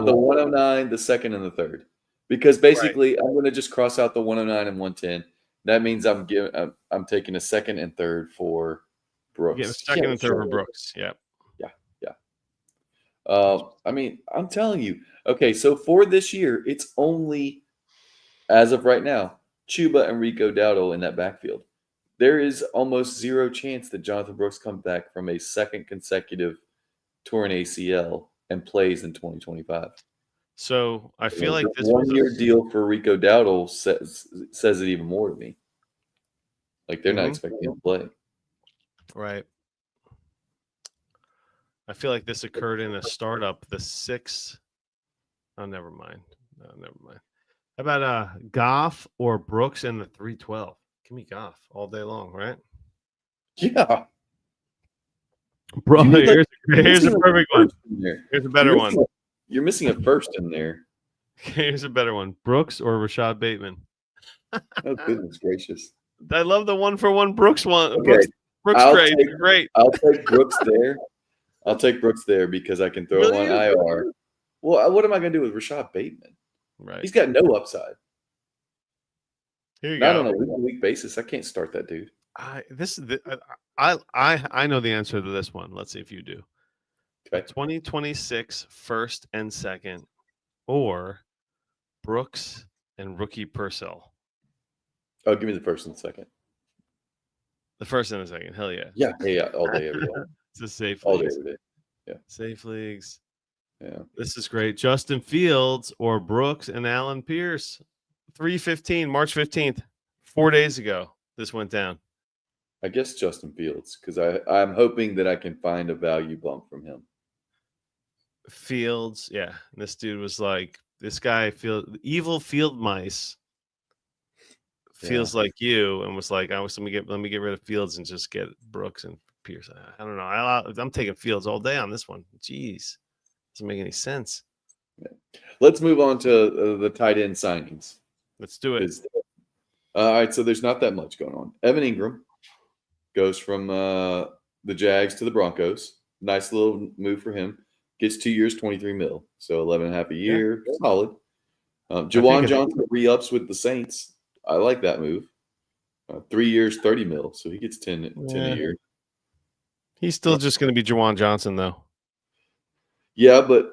the 109, the second, and the third, because basically I'm going to just cross out the 109 and 110. That means I'm taking a second and third for Brooks. Yeah, second and third for Brooks. Yeah. I mean, I'm telling you. Okay, so for this year, it's only, as of right now, Chuba and Rico Dowdle in that backfield. There is almost zero chance that Jonathan Brooks comes back from a second consecutive torn ACL and plays in 2025. So I feel like this 1 year deal for Rico Dowdle says it even more to me. Like they're not expecting him to play. Right. I feel like this occurred in a startup. The 6. Oh, never mind. No, never mind. How about Goff or Brooks and the 312? Give me Goff all day long, right? Yeah. Bro, here's a perfect one. Here's a better one. You're missing a first in there. Here's a better one. Brooks or Rashad Bateman? Oh, goodness gracious. I love the 1-for-1 Brooks one. Okay. Brooks trade. Great. I'll take Brooks there. I'll take Brooks there because I can throw him on IR. Well, what am I going to do with Rashad Bateman? Right. He's got no upside. Here you Not go. on a week-to-week basis. I can't start that dude. I know the answer to this one. Let's see if you do. Okay. 2026 first and second, or Brooks and rookie Purcell. Oh, give me the first and second. The first and the second. Hell yeah. Yeah. All day, every day. It's a safe All day, leagues. every day. Yeah. Safe leagues. Yeah. This is great. Justin Fields or Brooks and Alan Pierce. 3/15, March 15th, 4 days ago. This went down. I guess Justin Fields, because I'm hoping that I can find a value bump from him. Fields, yeah. This dude was like, this guy evil field mice feels like you, and was like, let me get rid of Fields and just get Brooks and Pierce. I don't know. I'm taking Fields all day on this one. Jeez, doesn't make any sense. Yeah. Let's move on to the tight end signings. Let's do it. All right, so there's not that much going on. Evan Ingram goes from the Jags to the Broncos. Nice little move for him. Gets 2 years, $23 million. So 11.5 a year. Yeah. Solid. Jawan Johnson re-ups with the Saints. I like that move. 3 years, $30 million. So he gets 10 a year. He's still just going to be Jawan Johnson, though. Yeah, but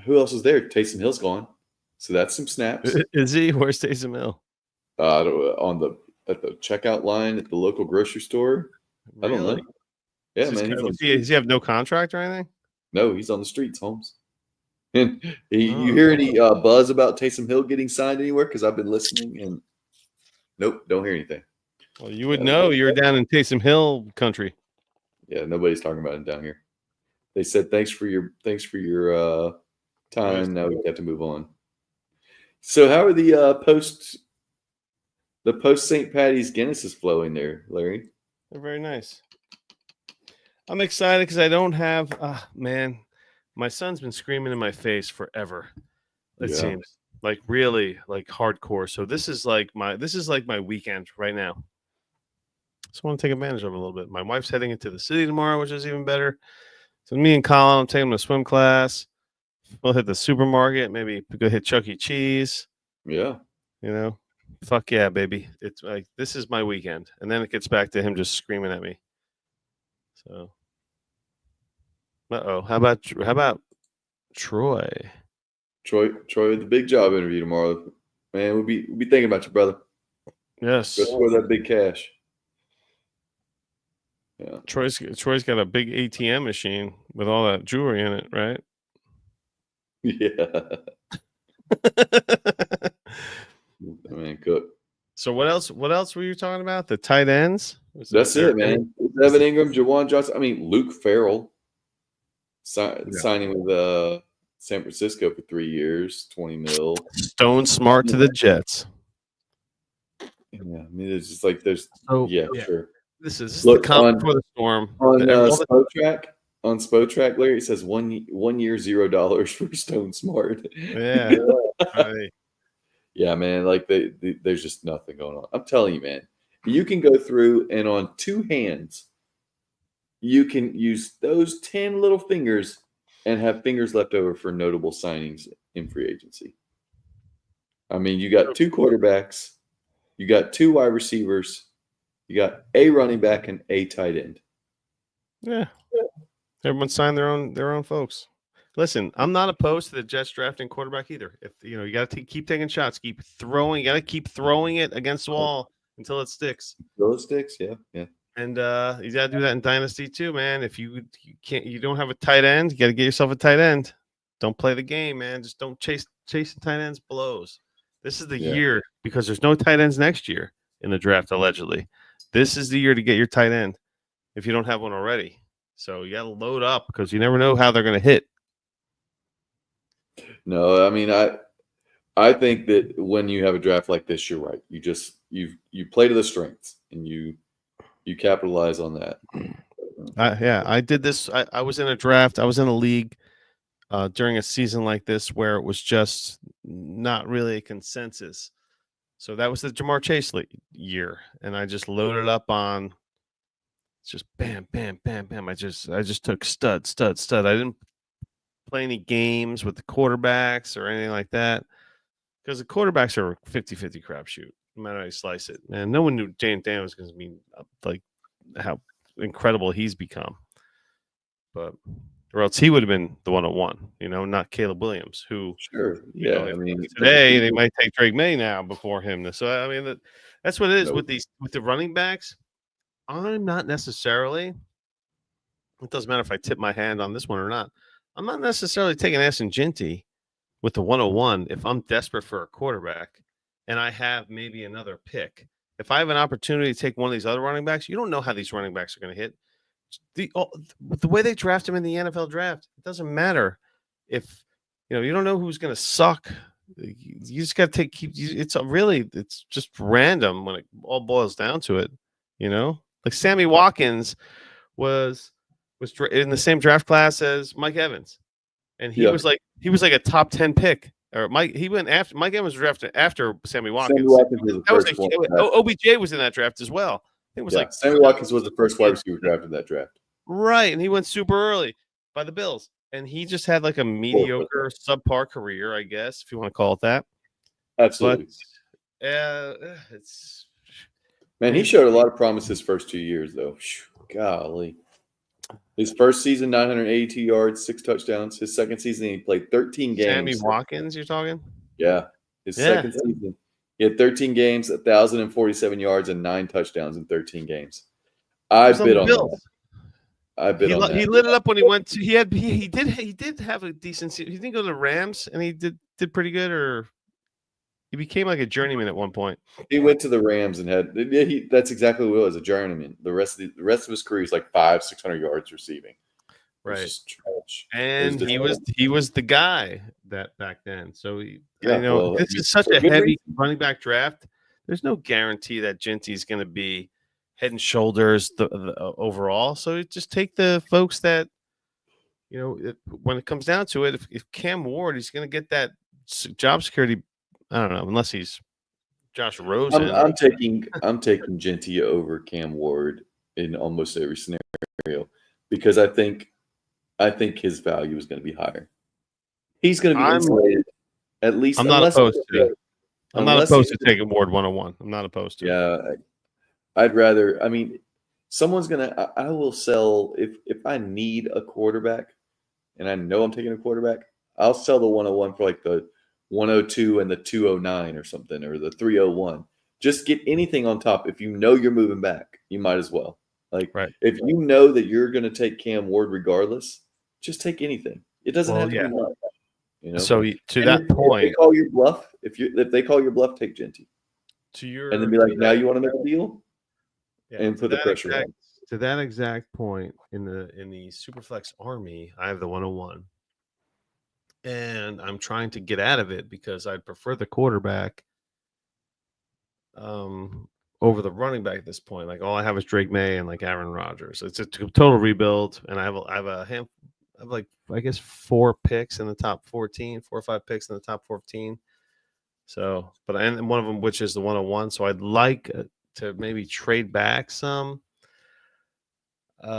who else is there? Taysom Hill's gone. So that's some snaps. Is he? Where's Taysom Hill? At the checkout line at the local grocery store. Really? I don't know. Yeah, man. Does he have no contract or anything? No, he's on the streets, Holmes. And you hear any buzz about Taysom Hill getting signed anywhere? Because I've been listening, and nope, don't hear anything. Well, you would know. You're down in Taysom Hill country. Yeah, nobody's talking about him down here. They said thanks for your time. Now we have to move on. So how are the post St. Patty's Guinnesses flowing there, Larry? They're very nice. I'm excited because I don't have. Man, my son's been screaming in my face forever. It seems like really like hardcore. So this is like my weekend right now. Just want to take advantage of it a little bit. My wife's heading into the city tomorrow, which is even better. So me and Colin, I'm taking him to swim class. We'll hit the supermarket, maybe go hit Chuck E. Cheese. Yeah. You know, fuck yeah, baby. It's like this is my weekend, and then it gets back to him just screaming at me. So, how about Troy? Troy, the big job interview tomorrow. Man, we'll be thinking about you, brother. Yes. Go score that big cash. Yeah. Troy's got a big ATM machine with all that jewelry in it, right? Yeah. Man, cook. So what else were you talking about? The tight ends? That's it, man. Evan Ingram, Jawan Johnson. I mean, Luke Farrell signing with San Francisco for 3 years, $20 million. Stone Smart to the Jets. Yeah, I mean, it's just like there's sure. This is the calm before the storm. On Spotrac, Larry, it says 1 year $0 for Stone Smart. Yeah. Right. Yeah, man. Like there's just nothing going on. I'm telling you, man. You can go through and on two hands, you can use those 10 little fingers and have fingers left over for notable signings in free agency. I mean, you got 2 quarterbacks, you got 2 wide receivers, you got a running back and a tight end. Yeah. Everyone signed their own folks. Listen, I'm not opposed to the Jets drafting quarterback either. If you got to keep taking shots, keep throwing. You got to keep throwing it against the wall until it sticks. Until it sticks, yeah. And you got to do that in Dynasty too, man. If you don't have a tight end, you got to get yourself a tight end. Don't play the game, man. Just don't chase the tight ends blows. This is the year because there's no tight ends next year in the draft allegedly. This is the year to get your tight end if you don't have one already. So you got to load up because you never know how they're going to hit. No, I mean, I think that when you have a draft like this, you're right. You play to the strengths and you capitalize on that. I did this. I was in a draft. I was in a league during a season like this where it was just not really a consensus. So that was the Jamar Chase year, and I just loaded up on just bam, bam, bam, bam. I just took stud. I didn't play any games with the quarterbacks or anything like that because the quarterbacks are a 50-50 crapshoot no matter how you slice it. And no one knew Jane Dan was going to be like how incredible he's become, or else he would have been the 101, not Caleb Williams, who I mean, today they might take Drake May now before him. So I mean that's what it is with the running backs. I'm not necessarily. It doesn't matter if I tip my hand on this one or not. I'm not necessarily taking Ashton Jinty with the 101 if I'm desperate for a quarterback and I have maybe another pick. If I have an opportunity to take one of these other running backs, you don't know how these running backs are going to hit. The way they draft them in the NFL draft, it doesn't matter if you don't know who's going to suck. You just got to it's just random when it all boils down to it. Like Sammy Watkins was in the same draft class as Mike Evans, and he was like a top 10 pick. Or Mike Evans was drafted after Sammy Watkins. OBJ was in that draft as well. I think it was Sammy Watkins was the first wide receiver drafted in that draft. Right, and he went super early by the Bills, and he just had like a mediocre, subpar career, I guess, if you want to call it that. Absolutely. But, man, he showed a lot of promise his first 2 years, though. Golly. His first season, 982 yards, 6 touchdowns. His second season, he played 13 games. Sammy Watkins, you're talking? Yeah. His second season, he had 13 games, 1,047 yards, and 9 touchdowns in 13 games. I bid on that. He lit it up when he went to. He did have a decent season. He didn't go to the Rams, and he did pretty good, or he became like a journeyman at one point. He went to the Rams and had. That's exactly what it was, a journeyman. The rest of his career is like 500-600 yards receiving. Right. And he was the guy that back then. So this is such a heavy running back draft. There's no guarantee that Jinty's going to be head and shoulders the overall. So just take the folks that, when it comes down to it, if Cam Ward, he's going to get that job security. I don't know, unless he's Josh Rosen. I'm taking Genty over Cam Ward in almost every scenario because I think his value is going to be higher. He's going to be insulated at least. I'm not opposed to. I'm not opposed to taking Ward 101. I'm not opposed to. Yeah, I'd rather. I mean, someone's gonna. I will sell if I need a quarterback, and I know I'm taking a quarterback. I'll sell the 101 for like the 102 and the 209 or something, or the 301. Just get anything on top. If you know you're moving back, you might as well. Like, if you know that you're going to take Cam Ward regardless, just take anything. It doesn't have to be much. So to that point, if they call your bluff, if they call your bluff, take Genty. And then be like, now you want to make a deal, and put the pressure on. To that exact point, in the Superflex Army, I have the 101. And I'm trying to get out of it because I'd prefer the quarterback over the running back at this point. Like, all I have is Drake May and like Aaron Rodgers. It's a total rebuild, and I have I guess 4 picks in the top 14, 4 or 5 picks in the top 14. So, and one of them, which is the 101. So I'd like to maybe trade back some. Do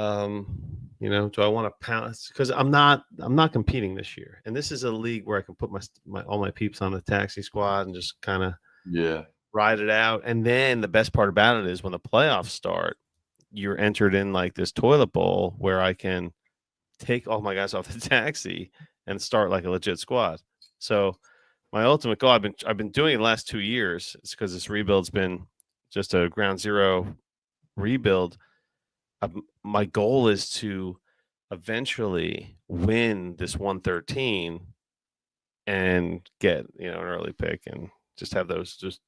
I want to pounce? Because I'm not competing this year, and this is a league where I can put all my peeps on the taxi squad and just kind of ride it out. And then the best part about it is when the playoffs start, you're entered in like this toilet bowl where I can take all my guys off the taxi and start like a legit squad. So my ultimate goal, I've been doing it the last 2 years. It's because this rebuild's been just a ground zero rebuild. My goal is to eventually win this 113 and get an early pick and just have those just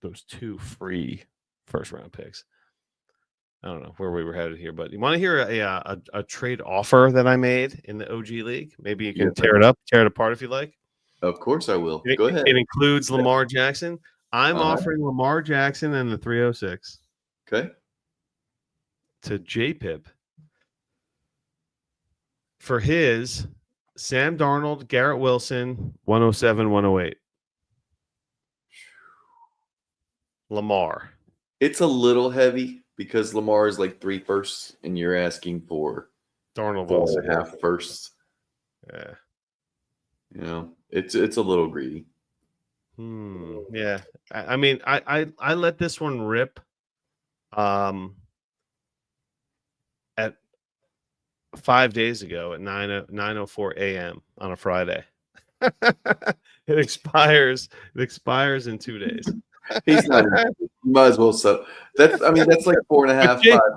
those 2 free first round picks. I don't know where we were headed here, but you want to hear a trade offer that I made in the OG League? Maybe you can tear it apart if you like. Of course I will. Go ahead. It includes Lamar Jackson. I'm offering Lamar Jackson and the 306. Okay. To JPip for his Sam Darnold, Garrett Wilson, 107, 108. Lamar. It's a little heavy because Lamar is like 3 firsts, and you're asking for Darnold Wilson 4.5 firsts. Yeah. It's a little greedy. Yeah. I mean, I let this one rip. At 5 days ago at 9:04 a.m. on a Friday. It expires in 2 days. He's not. Might as well. So that's like 4.5, 5 hours.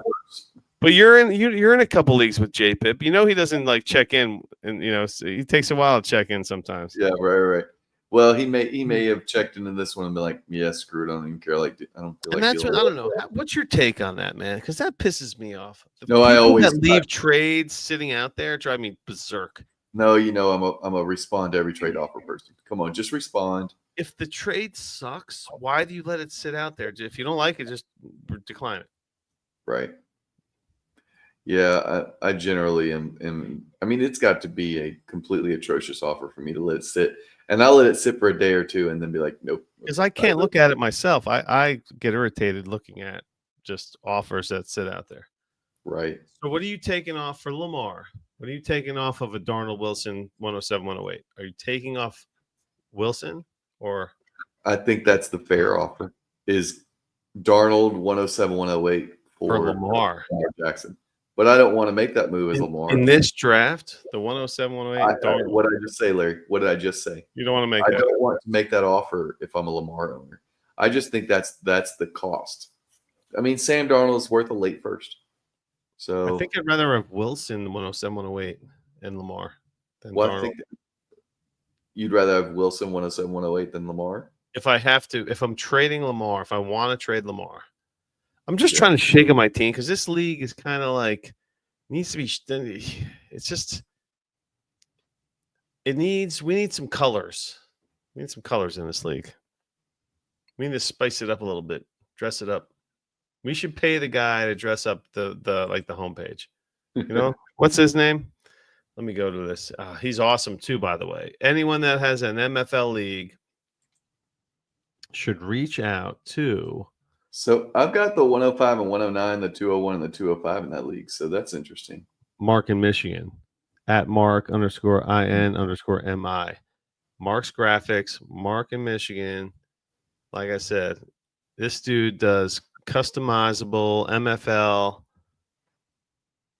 But you're in a couple leagues with JPip. He doesn't like check in, and he takes a while to check in sometimes. Yeah, right. Well, he may have checked into this one and been like, yeah, screw it. I don't even care. Like, I don't feel like. And that's what I don't know. What's your take on that, man? Because that pisses me off. I always leave trades sitting out there drive me berserk. No, I'm a respond to every trade offer person. Come on, just respond. If the trade sucks, why do you let it sit out there? If you don't like it, just decline it. Right. Yeah, I generally am. I mean, it's got to be a completely atrocious offer for me to let it sit. And I'll let it sit for a day or two and then be like, nope. Because I can't look at it myself. I get irritated looking at just offers that sit out there. Right. So what are you taking off for Lamar? What are you taking off of a Darnold Wilson 107, 108? Are you taking off Wilson or? I think that's the fair offer is Darnold 107, 108 for Lamar Jackson. But I don't want to make that move as Lamar. In this draft, the 107, 108. What did I just say, Larry? What did I just say? You don't want to make I don't want to make that offer if I'm a Lamar owner. I just think that's the cost. I mean, Sam Darnold is worth a late first. So I think I'd rather have Wilson 107, 108 and Lamar than Darnold. I think you'd rather have Wilson 107, 108 than Lamar? If I'm trading Lamar, if I want to trade Lamar. I'm just trying to shake up my team because this league is kind of like needs to be. It's just we need some colors. We need some colors in this league. We need to spice it up a little bit, dress it up. We should pay the guy to dress up the homepage. You know, what's his name? Let me go to this. He's awesome too, by the way. Anyone that has an MFL league should reach out to. So I've got the 105 and 109, the 201 and the 205 in that league. So that's interesting. Mark in Michigan at Mark_IN_MI. Mark's Graphics, Mark in Michigan. Like I said, this dude does customizable MFL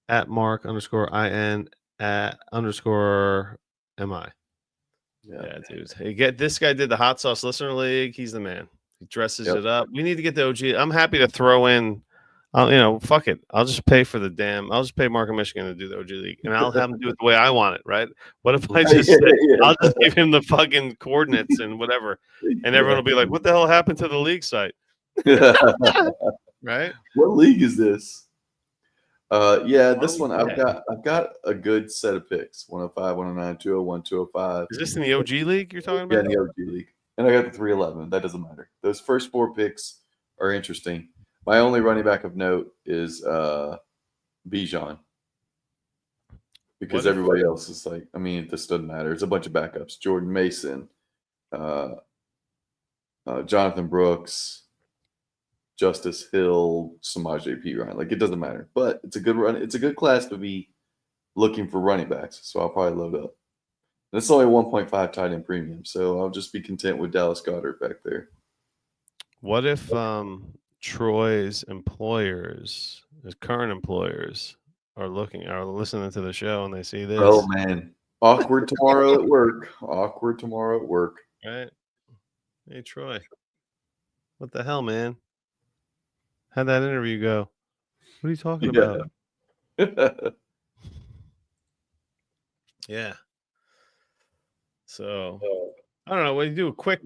at Mark_IN @_MI. Yeah, dude. This guy did the Hot Sauce Listener League. He's the man. He dresses it up. We need to get the OG. I'm happy to throw in. Fuck it. I'll just pay for I'll just pay Mark in Michigan to do the OG League, and I'll have him do it the way I want it. Right? What if I just I'll just give him the fucking coordinates and whatever, and everyone will be like, "What the hell happened to the league site?" Right? What league is this? This one I've got a good set of picks. 105, 109, 201, 205. Is this in the OG League you're talking about? Yeah, in the OG League. And I got the 311. That doesn't matter. Those first 4 picks are interesting. My only running back of note is Bijan. Because everybody else is like, I mean, this doesn't matter. It's a bunch of backups. Jordan Mason, Jonathan Brooks, Justice Hill, Samaje Perine. Like, it doesn't matter. But it's a good run. It's a good class to be looking for running backs. So I'll probably load up. And it's only 1.5 tight end premium. So I'll just be content with Dallas Goedert back there. What if Troy's employers, his current employers, are listening to the show and they see this? Oh, man. Awkward tomorrow at work. Awkward tomorrow at work. Right. Hey, Troy. What the hell, man? How'd that interview go? What are you talking about? Yeah. So, I don't know. What do you do? A quick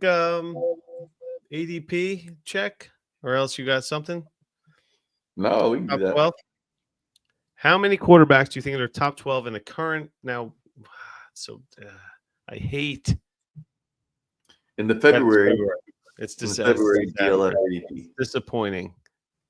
ADP check? Or else you got something? No, we can do that. 12? How many quarterbacks do you think are top 12 in the current now? So I hate in the February. It's disappointing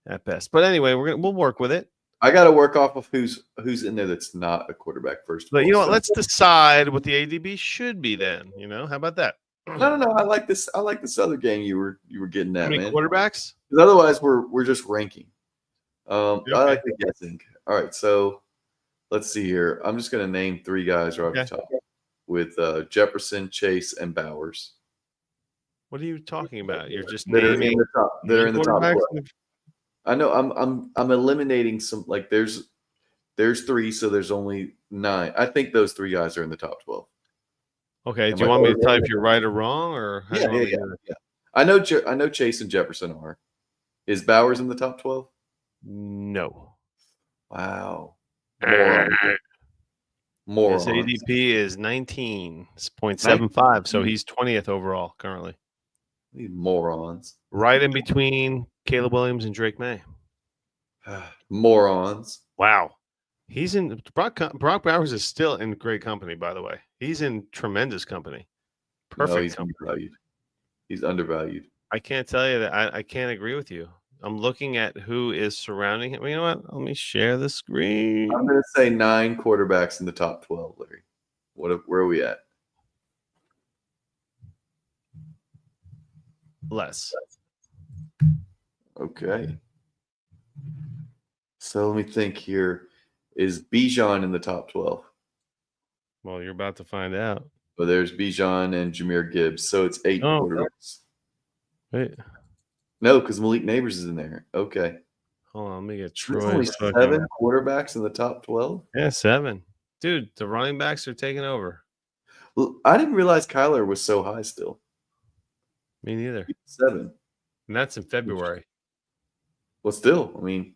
at best. But anyway, we'll work with it. I got to work off of who's in there that's not a quarterback first. But you know what? Let's decide what the ADP should be then. How about that? No. I like this. I like this other game you were getting at, man. Quarterbacks? Because otherwise, we're just ranking. Okay. I like the guessing. All right, so let's see here. I'm just going to name 3 guys right off the top with Jefferson, Chase, and Bowers. What are you talking about? You're just naming in the top. They're in the top 12. I know. I'm eliminating some. Like there's 3, so there's only 9. I think those 3 guys are in the top 12. Okay. Do you want me to tell you if you're right or wrong, or yeah. I know Chase and Jefferson are. Is Bowers in the top 12? No. Wow. More. His ADP is 19.75, so he's 20th overall currently. These morons. Right in between Caleb Williams and Drake May. Morons. Wow. He's in Brock Bowers is still in great company, by the way. He's in tremendous company. Perfect. He's undervalued. He's undervalued. I can't tell you that. I can't agree with you. I'm looking at who is surrounding him. You know what? Let me share the screen. I'm going to say 9 quarterbacks in the top 12, Larry. Where are we at? Less. Okay. So let me think here. Is Bijan in the top 12? Well, you're about to find out. Well, there's Bijan and Jahmyr Gibbs. So it's 8 quarterbacks. Wait. No, because Malik Neighbors is in there. Okay. Hold on, let me get Troy. There's only 7 quarterbacks in the top 12? Yeah, 7. Dude, the running backs are taking over. Well, I didn't realize Kyler was so high still. Me neither. 7. And that's in February. Well, still, I mean,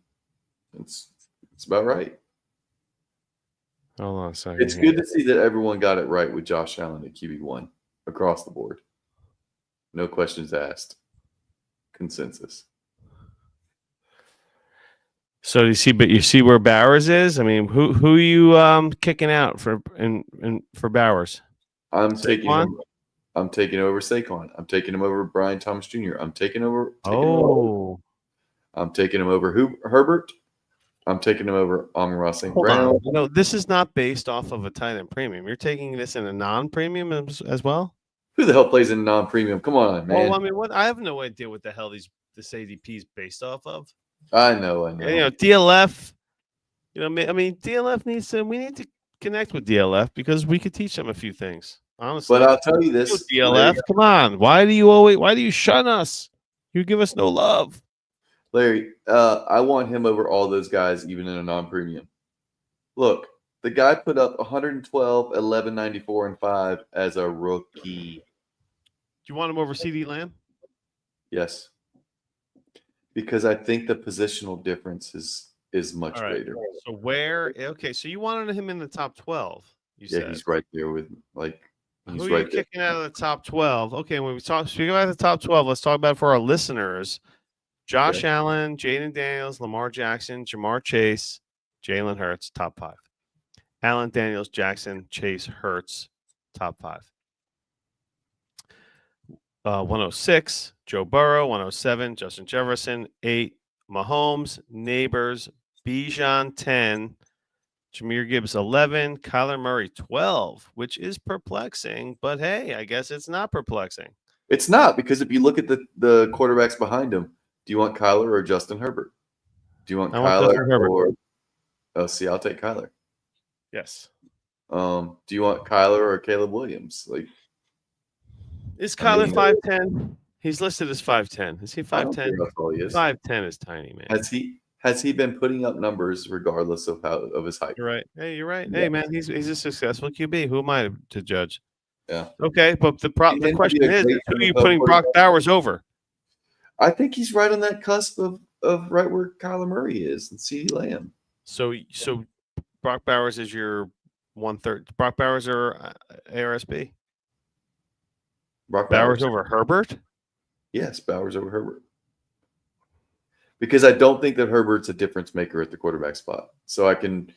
it's about right. Hold on a second. It's good to see that everyone got it right with Josh Allen at QB1 across the board. No questions asked. Consensus. So you see where Bowers is? I mean, who are you kicking out for Bowers? I'm taking over Saquon. I'm taking him over Brian Thomas Jr. I'm taking over. I'm taking him over Herbert. I'm taking him over Amon-Ra St. Hold Brown. on. No, this is not based off of a tight end premium. You're taking this in a non-premium as well? Who the hell plays in non-premium? Come on, man. Well, I mean, I have no idea what the hell this ADP is based off of. I know. DLF. DLF needs to. We need to connect with DLF because we could teach them a few things. Honestly, But I'll tell you this, DLF. Come on, why do you shun us? You give us no love. Larry, I want him over all those guys, even in a non-premium. Look, the guy put up 112, 11, 94, and 5 as a rookie. Do you want him over CeeDee Lamb? Yes. Because I think the positional difference is much greater. So so you wanted him in the top 12, you said. He's right there with Who are you kicking out of the top 12? Okay, when we speak about the top 12, let's talk about it for our listeners. Josh Allen, Jaden Daniels, Lamar Jackson, Jamar Chase, Jalen Hurts, top 5. Allen, Daniels, Jackson, Chase, Hurts, top 5. 106, Joe Burrow. 107, Justin Jefferson. 8, Mahomes. Neighbors, Bijan. 10, Jahmyr Gibbs. 11, Kyler Murray. 12, which is perplexing, but hey, I guess it's not perplexing. It's not, because if you look at the quarterbacks behind him, do you want Kyler or Justin Herbert? Do you want Kyler or? Oh, see, I'll take Kyler. Yes. Do you want Kyler or Caleb Williams? Is Kyler 5'10"? He's listed as 5'10". Is he 5'10"? 5'10" is tiny, man. Has he been putting up numbers regardless of his height? You're right. Hey, you're right. Yeah. Hey, man, he's a successful QB. Who am I to judge? Yeah. Okay, but the question is, who are you putting Brock Bowers over? I think he's right on that cusp of right where Kyler Murray is and CeeDee Lamb. So Brock Bowers is your 1/3. Brock Bowers or ARSB? Brock Bowers over Herbert? Yes, Bowers over Herbert. Because I don't think that Herbert's a difference maker at the quarterback spot. So I can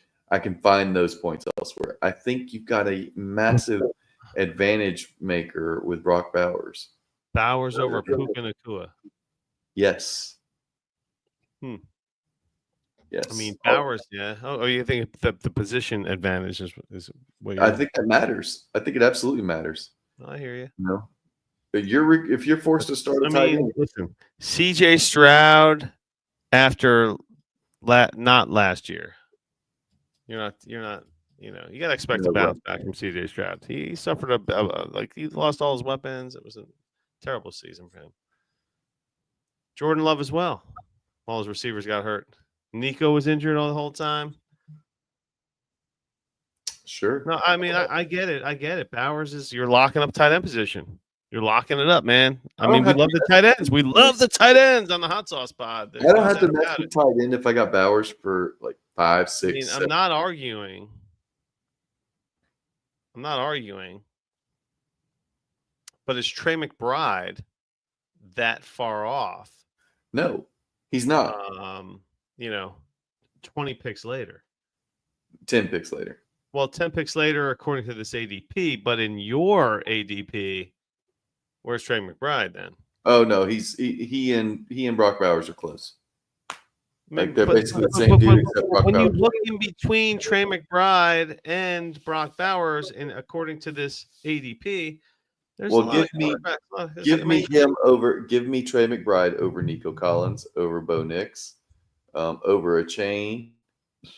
find those points elsewhere. I think you've got a massive advantage maker with Brock Bowers. Bowers over Puka Nacua. Yes. Yes. I mean, Bowers, yeah. Oh, you think the position advantage is what I think that matters. I think it absolutely matters. I hear you. No. But if you're forced to start a tight end. Listen, CJ Stroud after not last year. You're not, you got to expect a bounce back from CJ Stroud. He suffered he lost all his weapons. It was a terrible season for him. Jordan Love as well. All his receivers got hurt. Nico was injured all the whole time. Sure. No, I mean, I get it. I get it. Bowers you're locking up tight end position. You're locking it up, man. I mean, we love the tight ends. We love the tight ends on the Hot Sauce Pod. I don't have to mess with tight end if I got Bowers for 5, 6. I'm not arguing. But is Trey McBride that far off? No, he's not. 20 picks later. 10 picks later. Well, 10 picks later, according to this ADP, but in your ADP, where's Trey McBride then? Oh no, he and Brock Bowers are close. They're basically the same dude except Brock Bowers. When you look in between Trey McBride and Brock Bowers, and according to this ADP, there's give me him over. Give me Trey McBride over Nico Collins, over Bo Nix, over Achane,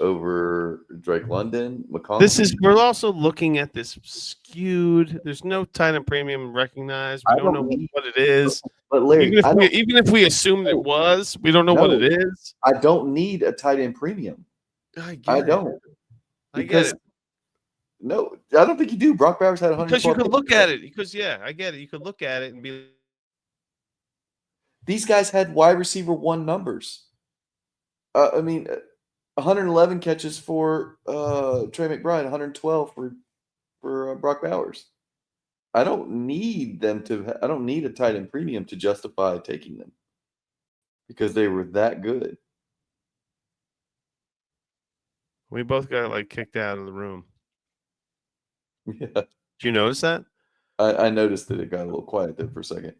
over Drake London, McConkey. We're also looking at this skewed. There's no tight end premium recognized. We don't know what it is. But Larry, even if we assumed it was, we don't know what it is. I don't need a tight end premium. I don't. Because no, I don't think you do. Brock Bowers had 100. Because you could look at it. I get it. You could look at it and be. These guys had wide receiver 1 numbers. 111 catches for Trey McBride, 112 for Brock Bowers. I don't need I don't need a tight end premium to justify taking them because they were that good. We both got kicked out of the room. Yeah. Did you notice that? I noticed that it got a little quiet there for a second.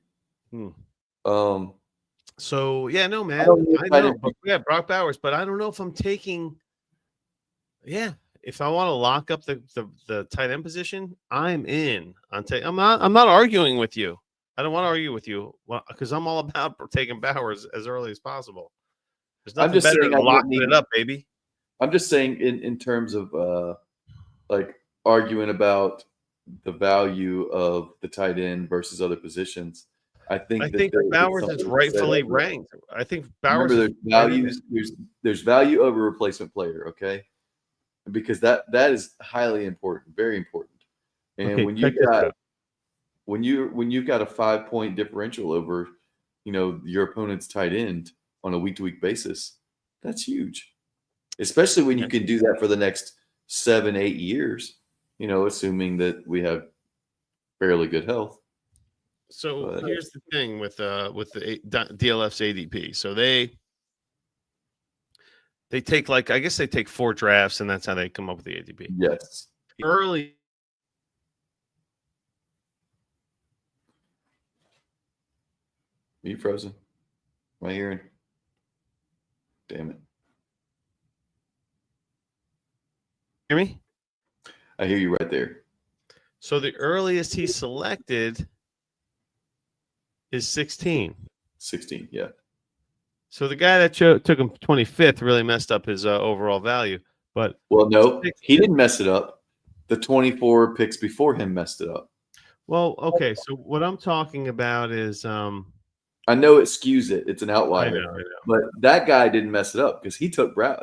So yeah, no, I man, don't know I if I know. didn't. But yeah, Brock Bowers, but I don't know if I'm taking. Yeah, if I want to lock up the tight end position, I'm in. I'm not arguing with you. I don't want to argue with you because I'm all about taking Bowers as early as possible. There's I'm nothing just better saying than I wouldn't locking it even. up, baby. I'm just saying in terms of like arguing about the value of the tight end versus other positions. I I think that think there is Bowers is something to be said rightfully over. ranked. I think Remember, Bowers is there's right in values. There's value over replacement player. Okay, because that is highly important, very important. And Okay, check this out. when you've got a 5 point differential over, your opponent's tight end on a week to week basis, that's huge. Especially when you can do that for the next 7-8 years. Assuming that we have fairly good health. So But here's the thing with DLF's ADP. So they take I guess they take 4 drafts, and that's how they come up with the ADP. yes, Early. Are you frozen? Am I hearing? Damn it! Hear me? I hear you right there. So the earliest he selected is 16. 16, yeah. So the guy that took him 25th really messed up his overall value. But well, no, he didn't mess it up. The 24 picks before him messed it up. Well, okay. So what I'm talking about is I know it skews it. It's an outlier. I know. But that guy didn't mess it up because he took Brock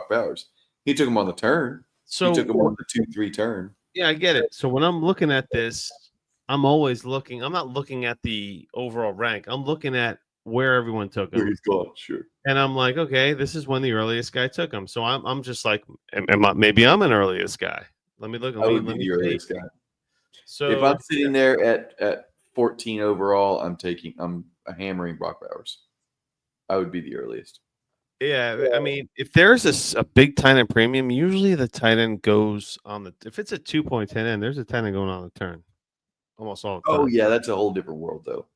Bowers. He took him on the turn. So he took him on the 2-3 turn. Yeah, I get it. So when I'm looking at this, I'm always looking. I'm not looking at the overall rank. I'm looking at where everyone took him. Where he's gone, sure. And I'm like, okay, this is when the earliest guy took him. So I'm just like, maybe I'm an earliest guy. Let me look. I would be the earliest guy. So if I'm sitting there at 14 overall, I'm hammering Brock Bowers. I would be the earliest. Yeah, I mean, if there's a big tight end premium, usually the tight end goes on the. If it's a 2.10 end, there's a tight end going on the turn, almost all the time. Oh yeah, that's a whole different world though.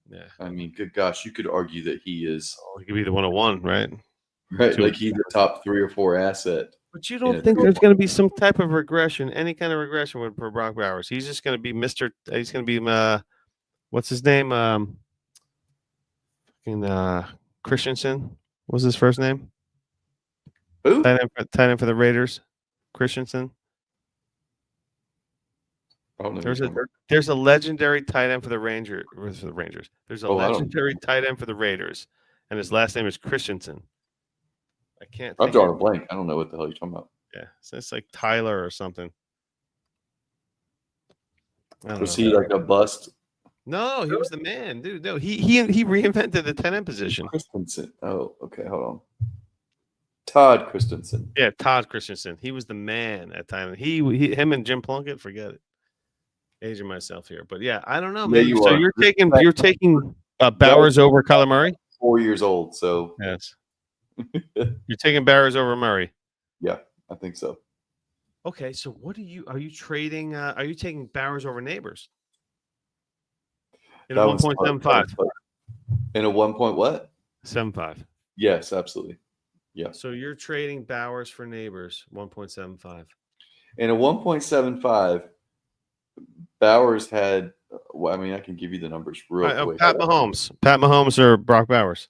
Yeah, I mean, good gosh, you could argue that he is. Oh, he could be the 101, right? Right, like he's a top 3 or 4 asset. But you don't think there's going to be some type of regression, any kind of regression with Brock Bowers? He's just going to be Mr. He's going to be what's his name? Christensen. What's his first name? Who? Tight end for the Raiders. Christensen. There's a legendary tight end for the Rangers. There's a legendary tight end for the Raiders, and his last name is Christensen. I can't. I'm drawing a blank. I don't know what the hell you're talking about. Yeah, so it's like Tyler or something. Was he like a bust? No, he was the man, dude. No, he reinvented the tight end position. Christensen. Oh, okay. Hold on. Todd Christensen. Yeah, Todd Christensen. He was the man at time. Him and Jim Plunkett. Forget it. Aging myself here, but yeah, I don't know, man. Yeah, so you're taking Bowers over Kyler Murray. 4 years old, so yes. You're taking Bowers over Murray. Yeah, I think so. Okay, so are you trading? Are you taking Bowers over Neighbors? In a 1.75. In a 1 point what? 75. Yes, absolutely. Yeah. So you're trading Bowers for Neighbors, 1.75. In a 1.75, Bowers had. Well, I mean, I can give you the numbers real quick. Pat Mahomes or Brock Bowers.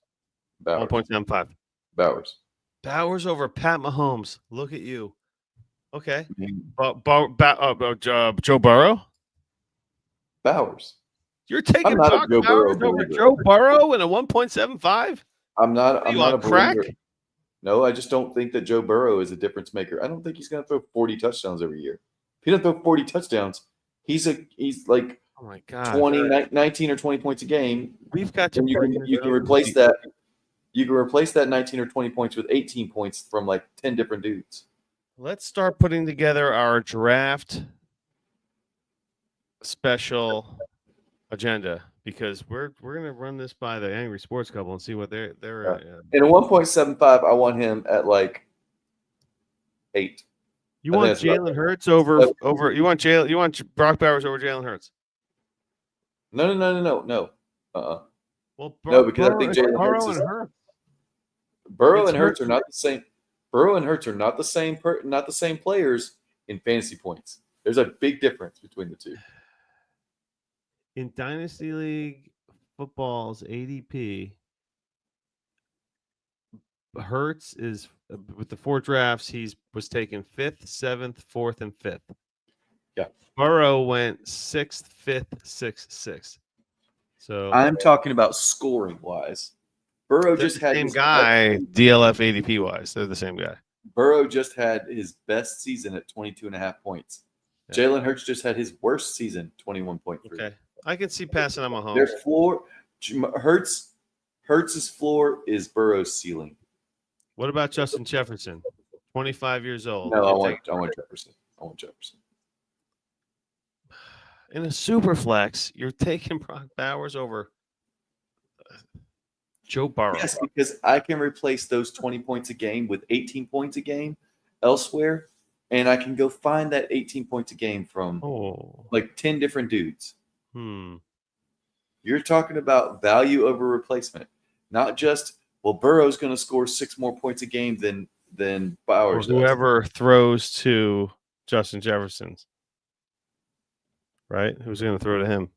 1.75. Bowers. Bowers over Pat Mahomes. Look at you. Okay. Joe Burrow. Bowers. You're taking Brock Bowers over Joe Burrow in a 1.75? I'm not a crack. believer. No, I just don't think that Joe Burrow is a difference maker. I don't think he's going to throw 40 touchdowns every year. If he doesn't throw 40 touchdowns, he's like oh my God, 19 or 20 points a game. We've got to. You can replace that. You can replace that 19 or 20 points with 18 points from like 10 different dudes. Let's start putting together our draft special agenda because we're going to run this by the Angry Sports Couple and see what they're in a 1.75. I want him at like 8. You want Jalen Hurts over you want Brock Bowers over Jalen Hurts? No. Well, No, because I think Jalen Burrow Hurts and Hurts. Burrow It's and Hurts are Hurts. not the same. Burrow and Hurts are not the same. Not the same players in fantasy points. There's a big difference between the two. In Dynasty League football's ADP, Hurts is with the 4 drafts. Was taken 5th, 7th, 4th, and 5th. Yeah. Burrow went 6th, 5th, 6th, 6th. So I'm talking about scoring wise. Burrow they're just the had same his guy, DLF ADP wise. They're the same guy. Burrow just had his best season at 22.5 points. Yeah. Jalen Hurts just had his worst season, 21.3. Okay. I can see passing on Mahomes. Their floor, Hurts's floor is Burrow's ceiling. What about Justin Jefferson? 25 years old. No, I want Jefferson. I want Jefferson. In a super flex, you're taking Brock Bowers over Joe Burrow. Yes, because I can replace those 20 points a game with 18 points a game elsewhere, and I can go find that 18 points a game from like 10 different dudes. You're talking about value over replacement, not just, well, Burrow's going to score 6 more points a game than Bowers. Or whoever throws to Justin Jefferson's. Right? Who's going to throw to him?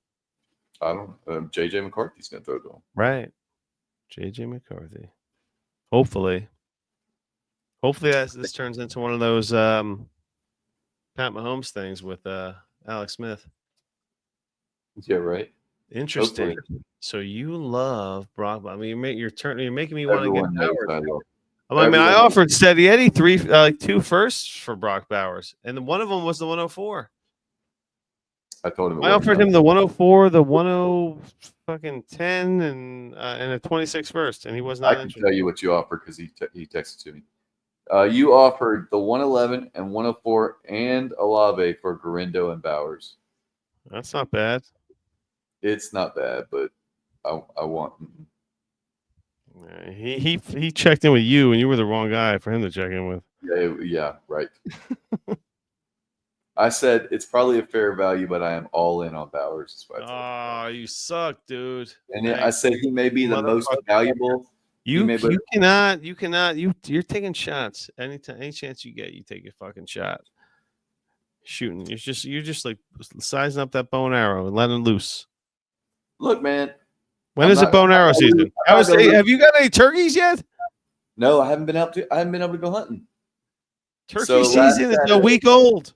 I don't know. J.J. McCarthy's going to throw to him. Right. J.J. McCarthy. Hopefully this turns into one of those Pat Mahomes things with Alex Smith. Yeah, right. Interesting. Hopefully. So you love Brock. I mean, you're making me want to get Bowers. I offered Steady Eddie 2 firsts for Brock Bowers, and one of them was the 104. I told him. I offered him the 104, the 10, and a 26 first, and he was not interested. I can tell you what you offered because he texted to me. You offered the 111 and 104 and Olave for Garindo and Bowers. That's not bad. It's not bad, but I want. He checked in with you, and you were the wrong guy for him to check in with. Yeah, right. I said it's probably a fair value, but I am all in on Bowers. Oh, you suck, dude. And I said he may be the most valuable. You're taking shots. Any chance you get, you take a fucking shot. Shooting. You're just like sizing up that bow and arrow and letting loose. Look, man. When is the bow and arrow season? Have you got any turkeys yet? No, I haven't been able to go hunting. Turkey season is a week old.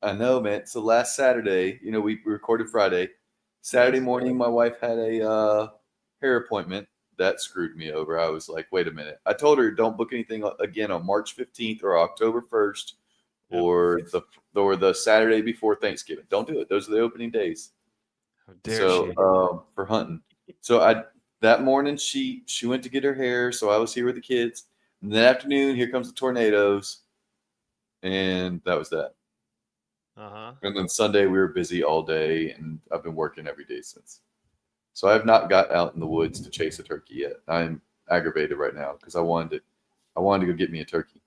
I know, man. So last Saturday, we recorded Friday. Saturday morning, my wife had a hair appointment. That screwed me over. I was like, wait a minute. I told her don't book anything again on March 15th or October 1st or the Saturday before Thanksgiving. Don't do it. Those are the opening days. How dare she? For hunting. So that morning she went to get her hair. So I was here with the kids. And that afternoon, here comes the tornadoes. And that was that. And then Sunday we were busy all day, and I've been working every day since. So I have not got out in the woods to chase a turkey yet. I'm aggravated right now because I wanted to go get me a turkey.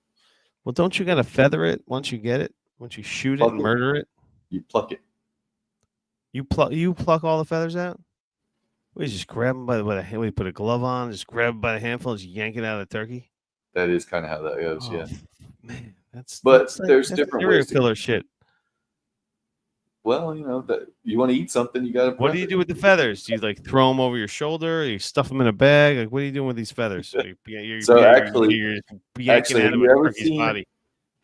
Well, don't you got to feather it once you get it? Once you shoot it and murder it? You pluck it. You pluck all the feathers out? We just grab them by the hand. We put a glove on, just grab it by the handful, just yank it out of the turkey. That is kind of how that goes, yeah. Man, that's there's different ways. Killer shit. Well, that you want to eat something, you got to. What do you do with the feathers? Do you throw them over your shoulder? Or you stuff them in a bag? Like, what are you doing with these feathers? You're yanking out of a turkey's body.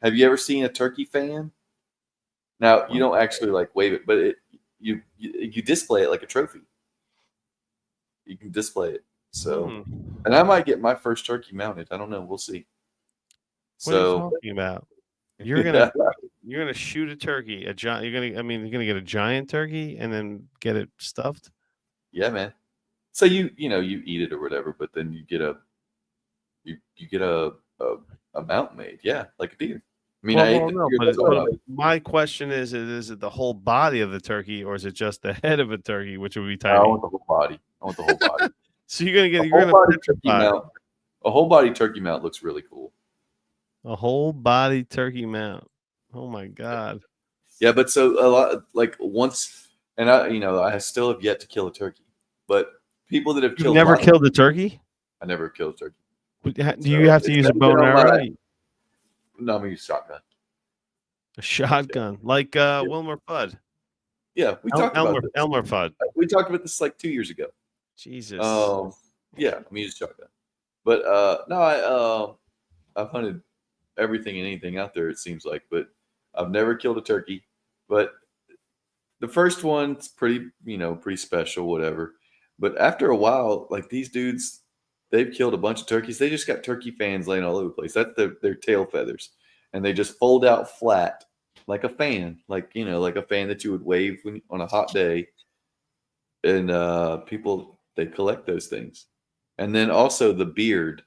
Have you ever seen a turkey fan? Now you don't actually wave it, but you display it like a trophy. You can display it. So, and I might get my first turkey mounted. I don't know. We'll see. What are you talking about? You're gonna shoot a turkey. You're gonna get a giant turkey and then get it stuffed. Yeah, man. So you eat it or whatever, but then you get a mount made. Yeah, like a deer. I mean, my question is it the whole body of the turkey or is it just the head of a turkey, which would be tiny? I want the whole body. So you're gonna get a whole body turkey mount looks really cool. A whole body turkey mount. Oh my god. Yeah, but so a lot once, and I still have yet to kill a turkey, but people that have You've killed. never killed a turkey? I never killed a turkey. Do you have to use a bow and arrow? No, I'm gonna use shotgun. A shotgun, like Wilmer Fudd. Yeah, we talked about this. Elmer Fudd. We talked about this like 2 years ago. Jesus. Yeah, I'm using shotgun. But no, I've hunted everything and anything out there, it seems like, but I've never killed a turkey. But the first one's pretty special, whatever. But after a while, like these dudes, they've killed a bunch of turkeys. They just got turkey fans laying all over the place. That's their tail feathers. And they just fold out flat like a fan, like a fan that you would wave on a hot day. And people, they collect those things. And then also the beard,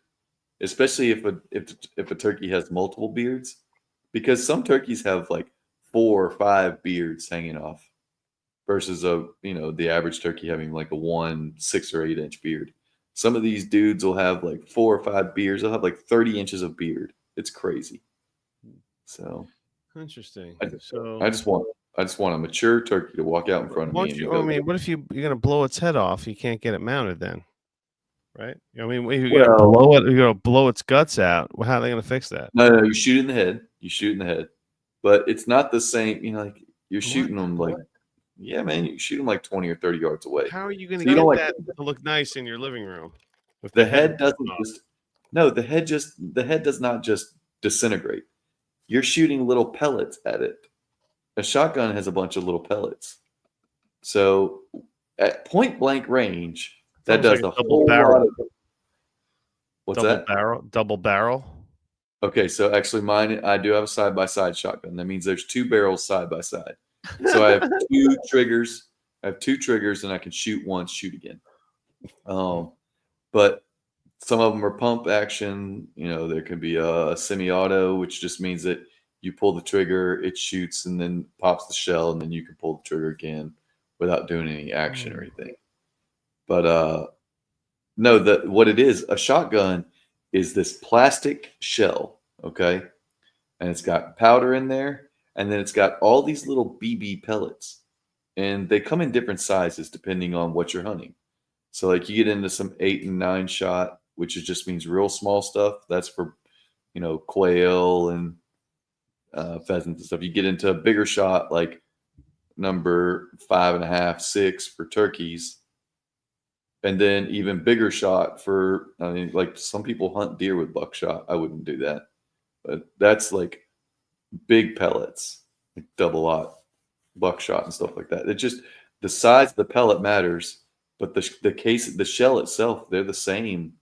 especially if a turkey has multiple beards, because some turkeys have like 4 or 5 beards hanging off versus the average turkey having like a 1 6 or 8 inch beard. Some of these dudes will have like 4 or 5 beards. They'll have like 30 inches of beard. It's crazy. So interesting. I just want a mature turkey to walk out in front of me. What if you're gonna blow its head off? You can't get it mounted then, right? You're gonna blow its guts out. How are they gonna fix that? No, you shoot it in the head. But it's not the same. Like you're shooting them like, yeah, man, you shoot them like 20 or 30 yards away. How are you gonna get that to look nice in your living room? If the head doesn't the head does not just disintegrate. You're shooting little pellets at it. A shotgun has a bunch of little pellets. So at point blank range, that does a whole lot of. What's that? Double barrel. Okay, so actually mine, I do have a side-by-side shotgun. That means there's 2 barrels side by side. So I have 2 triggers. And I can shoot once, shoot again. But some of them are pump action. There can be a semi-auto, which just means that you pull the trigger, it shoots, and then pops the shell, and then you can pull the trigger again without doing any action or anything. But no, what it is, a shotgun is this plastic shell, okay? And it's got powder in there, and then it's got all these little BB pellets. And they come in different sizes depending on what you're hunting. So like you get into some 8 and 9 shot, which just means real small stuff. That's for, quail and pheasants and stuff. You get into a bigger shot like number 5.5, 6 for turkeys. And then even bigger shot for, like some people hunt deer with buckshot. I wouldn't do that. But that's like big pellets, like double-aught buckshot and stuff like that. It just, the size of the pellet matters, but the shell itself, they're the same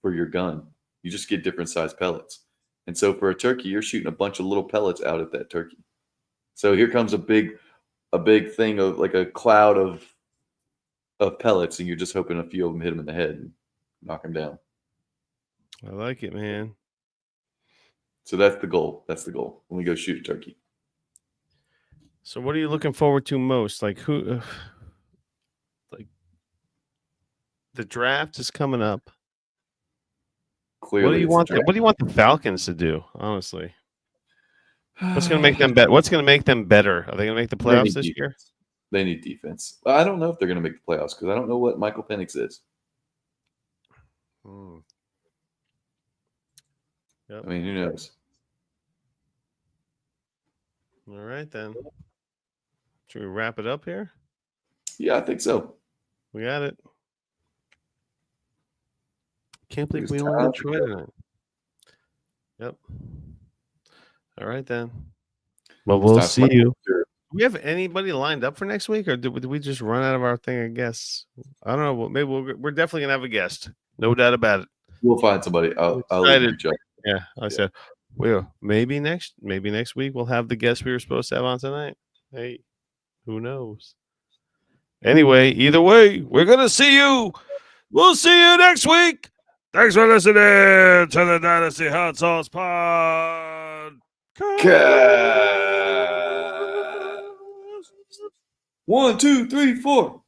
for your gun. You just get different size pellets. And so for a turkey, you're shooting a bunch of little pellets out at that turkey. So here comes a big thing of like a cloud of pellets, and you're just hoping a few of them hit them in the head and knock them down. I like it, man. So that's the goal. When we go shoot a turkey. So what are you looking forward to most? Like the draft is coming up. Clearly, what do you want the Falcons to do? Honestly, what's going to make them better? What's going to make them better? Are they going to make the playoffs this year? They need defense. I don't know if they're going to make the playoffs because I don't know what Michael Penix is. Yep. I mean, who knows? All right, then. Should we wrap it up here? Yeah, I think so. We got it. Can't believe we only had Troy tonight. Yep. All right, then. Well, we'll see you. Do we have anybody lined up for next week, or did we just run out of our thing? I guess I don't know. Maybe we're definitely gonna have a guest, no doubt about it. We'll find somebody. I'll reach out. Yeah, I said, well, maybe next week we'll have the guest we were supposed to have on tonight. Hey, who knows? Anyway, either way, we're gonna see you. We'll see you next week. Thanks for listening to the Dynasty Hot Sauce Pod. 1, 2, 3, 4.